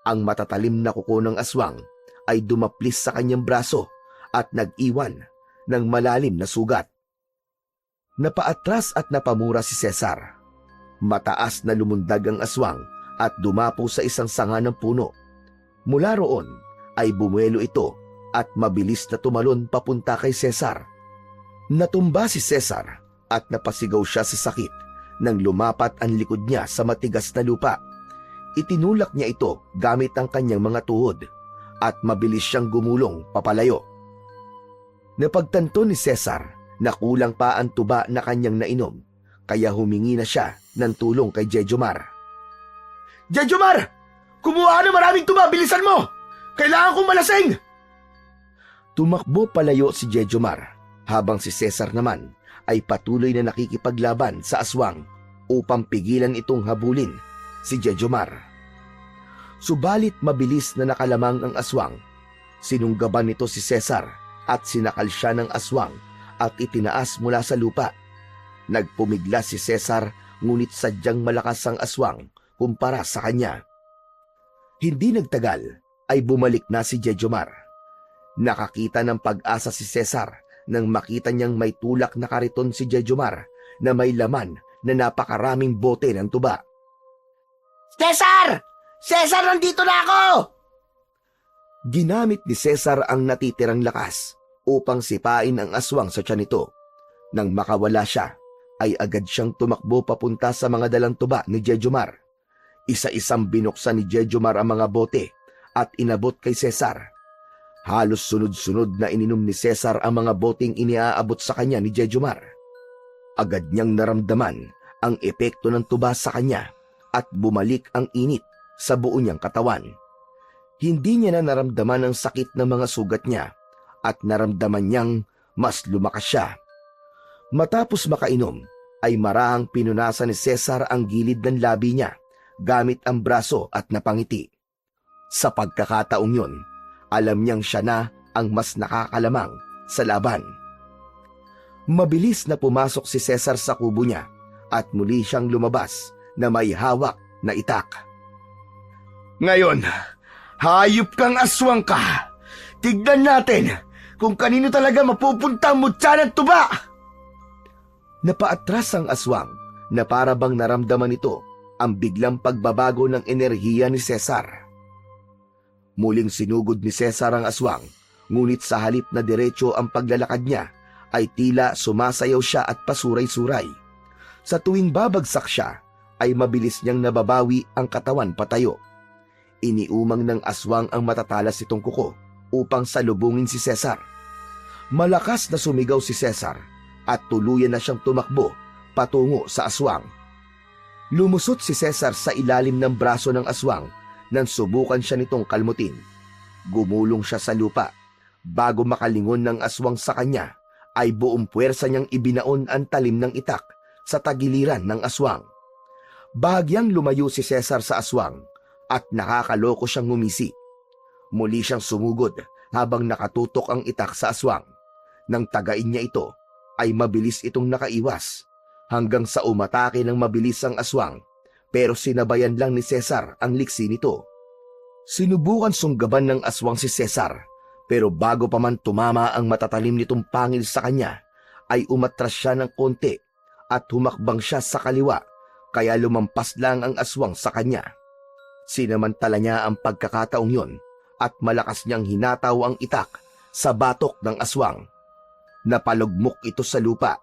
Ang matatalim na kuko ng aswang ay dumaplis sa kanyang braso at nag-iwan ng malalim na sugat. Napaatras at napamura si Cesar. Mataas na lumundag ang aswang at dumapo sa isang sanga ng puno. Mula roon ay bumuelo ito at mabilis na tumalon papunta kay Cesar. Natumba si Cesar at napasigaw siya sa sakit nang lumapat ang likod niya sa matigas na lupa. Itinulak niya ito gamit ang kanyang mga tuhod at mabilis siyang gumulong papalayo. Napagtanto ni Cesar na kulang pa ang tuba na kanyang nainom, kaya humingi na siya ng tulong kay Jejomar. Jejomar! Kumuha ka ng maraming tuba! Bilisan mo! Kailangan kong malasing! Tumakbo palayo si Jejomar habang si Cesar naman ay patuloy na nakikipaglaban sa aswang upang pigilan itong habulin si Jejomar. Subalit mabilis na nakalamang ang aswang. Sinunggaban nito si Cesar at sinakal siya ng aswang at itinaas mula sa lupa. Nagpumigla si Cesar ngunit sadyang malakas ang aswang kumpara sa kanya. Hindi nagtagal ay bumalik na si Jejomar. Nakakita ng pag-asa si Cesar nang makita niyang may tulak na kariton si Jejomar na may laman na napakaraming bote ng tuba. Cesar! Cesar, nandito na ako! Ginamit ni Cesar ang natitirang lakas upang sipain ang aswang sa tiyan nito. Nang makawala siya, ay agad siyang tumakbo papunta sa mga dalang tuba ni Jejomar. Isa-isang binuksan ni Jejomar ang mga bote at inabot kay Cesar. Halos sunod-sunod na ininom ni Cesar ang mga boteng iniaabot sa kanya ni Jejomar. Agad niyang naramdaman ang epekto ng tuba sa kanya at bumalik ang init sa buo niyang katawan. Hindi niya na naramdaman ang sakit ng mga sugat niya at naramdaman niyang mas lumakas siya. Matapos makainom, ay marahang pinunasan ni Cesar ang gilid ng labi niya gamit ang braso at napangiti. Sa pagkakataong yun, alam niyang siya na ang mas nakakalamang sa laban. Mabilis na pumasok si Cesar sa kubo niya at muli siyang lumabas na may hawak na itak. Ngayon, hayop kang aswang ka. Tignan natin kung kanino talaga mapupunta ang mutya ng tuba. Napaatras ang aswang na para bang naramdaman nito ang biglang pagbabago ng enerhiya ni Cesar. Muling sinugod ni Cesar ang aswang, ngunit sa halip na diretso ang paglalakad niya, ay tila sumasayaw siya at pasuray-suray. Sa tuwing babagsak siya, ay mabilis niyang nababawi ang katawan patayo. Iniumang ng aswang ang matatalas nitong kuko upang salubungin si Cesar. Malakas na sumigaw si Cesar at tuluyan na siyang tumakbo patungo sa aswang. Lumusot si Cesar sa ilalim ng braso ng aswang nang subukan siya nitong kalmutin. Gumulong siya sa lupa. Bago makalingon ng aswang sa kanya, ay buong puwersa niyang ibinaon ang talim ng itak sa tagiliran ng aswang. Bahagyang lumayo si Cesar sa aswang at nakakaloko siyang ngumisi. Muli siyang sumugod habang nakatutok ang itak sa aswang. Nang tagain niya ito, ay mabilis itong nakaiwas hanggang sa umatake ng mabilis ang aswang, pero sinabayan lang ni Cesar ang liksi nito. Sinubukan sunggaban ng aswang si Cesar, pero bago pa man tumama ang matatalim nitong pangil sa kanya, ay umatras siya ng konti at humakbang siya sa kaliwa, kaya lumampas lang ang aswang sa kanya. Sinamantala niya ang pagkakataong yon at malakas niyang hinataw ang itak sa batok ng aswang. Napalugmok ito sa lupa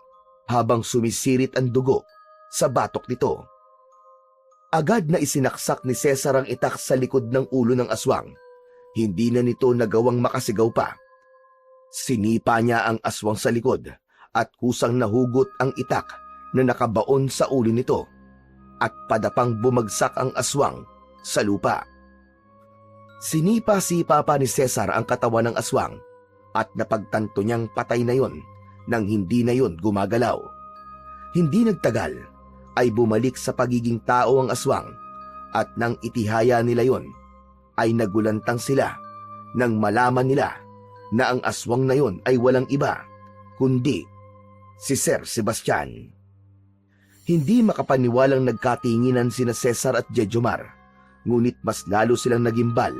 habang sumisirit ang dugo sa batok nito. Agad na isinaksak ni Cesar ang itak sa likod ng ulo ng aswang. Hindi na nito nagawang makasigaw pa. Sinipa niya ang aswang sa likod at kusang nahugot ang itak na nakabaon sa ulo nito at padapang bumagsak ang aswang sa lupa. Sinipa-sipa pa ni Cesar ang katawan ng aswang at napagtanto niyang patay na yon nang hindi na yon gumagalaw. Hindi nagtagal ay bumalik sa pagiging tao ang aswang at nang itihaya nila yon ay nagulantang sila nang malaman nila na ang aswang na yon ay walang iba kundi si Sir Sebastian. Hindi makapaniwalang nagkatinginan sina Cesar at Jejomar, ngunit mas lalo silang nagimbal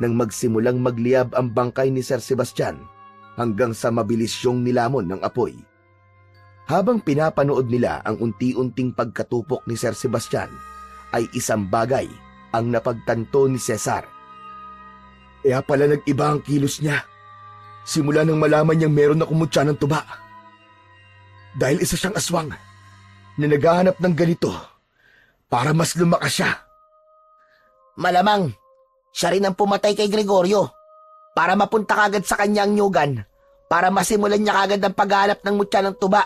nang magsimulang magliyab ang bangkay ni Sir Sebastian hanggang sa mabilis siyong nilamon ng apoy. Habang pinapanood nila ang unti-unting pagkatupok ni Sir Sebastian, ay isang bagay ang napagtanto ni Cesar. Kaya pala nag-iba ang kilos niya. Simula nang malaman niyang meron na kumutya ng tuba. Dahil isa siyang aswang na naghahanap ng ganito para mas lumakas siya. Malamang, siya rin ang pumatay kay Gregorio para mapunta kagad sa kanyang nyugan para masimulan niya kagad ang paghahanap ng mutya ng tuba.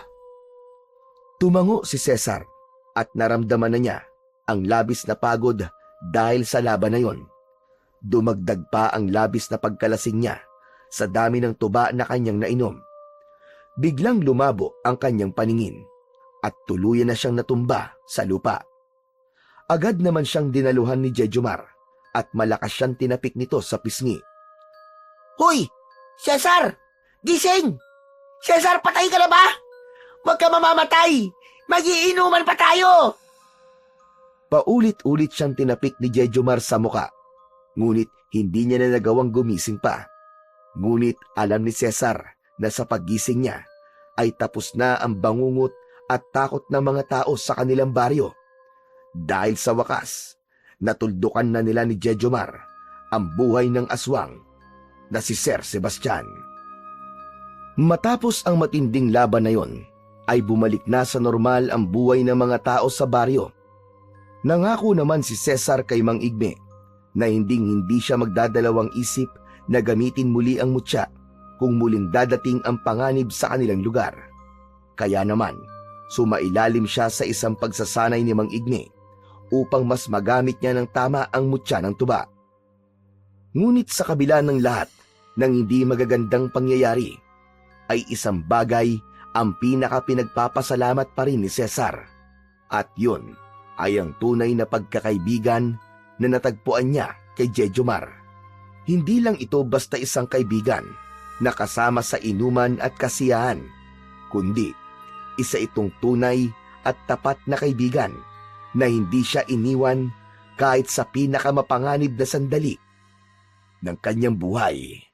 Tumango si Cesar at naramdaman na niya ang labis na pagod dahil sa laban na yon. Dumagdag pa ang labis na pagkalasing niya sa dami ng tuba na kanyang nainom. Biglang lumabo ang kanyang paningin at tuluyan na siyang natumba sa lupa. Agad naman siyang dinaluhan ni Jejomar at malakas siyang tinapik nito sa pisngi. Hoy! Cesar! Gising! Cesar, patay ka na ba? Huwag ka mamamatay! Magiinuman pa tayo! Paulit-ulit siyang tinapik ni Jejomar sa muka. Ngunit hindi niya na nagawang gumising pa. Ngunit alam ni Cesar na sa paggising niya ay tapos na ang bangungot at takot ng mga tao sa kanilang baryo. Dahil sa wakas, natuldukan na nila ni Jejomar ang buhay ng aswang na si Sir Sebastian. Matapos ang matinding laban na yon, ay bumalik na sa normal ang buhay ng mga tao sa baryo. Nangako naman si Cesar kay Mang Igme na hindi siya magdadalawang isip na gamitin muli ang mutya kung muling dadating ang panganib sa kanilang lugar. Kaya naman, sumailalim siya sa isang pagsasanay ni Mang Igme upang mas magamit niya ng tama ang mutya ng tuba. Ngunit sa kabila ng lahat ng hindi magagandang pangyayari, ay isang bagay ang pinaka-pinagpapasalamat pa rin ni Cesar. At yun ay ang tunay na pagkakaibigan na natagpuan niya kay Jejomar. Hindi lang ito basta isang kaibigan na kasama sa inuman at kasiyahan, kundi isa itong tunay at tapat na kaibigan na hindi siya iniwan kahit sa pinakamapanganib na sandali ng kanyang buhay.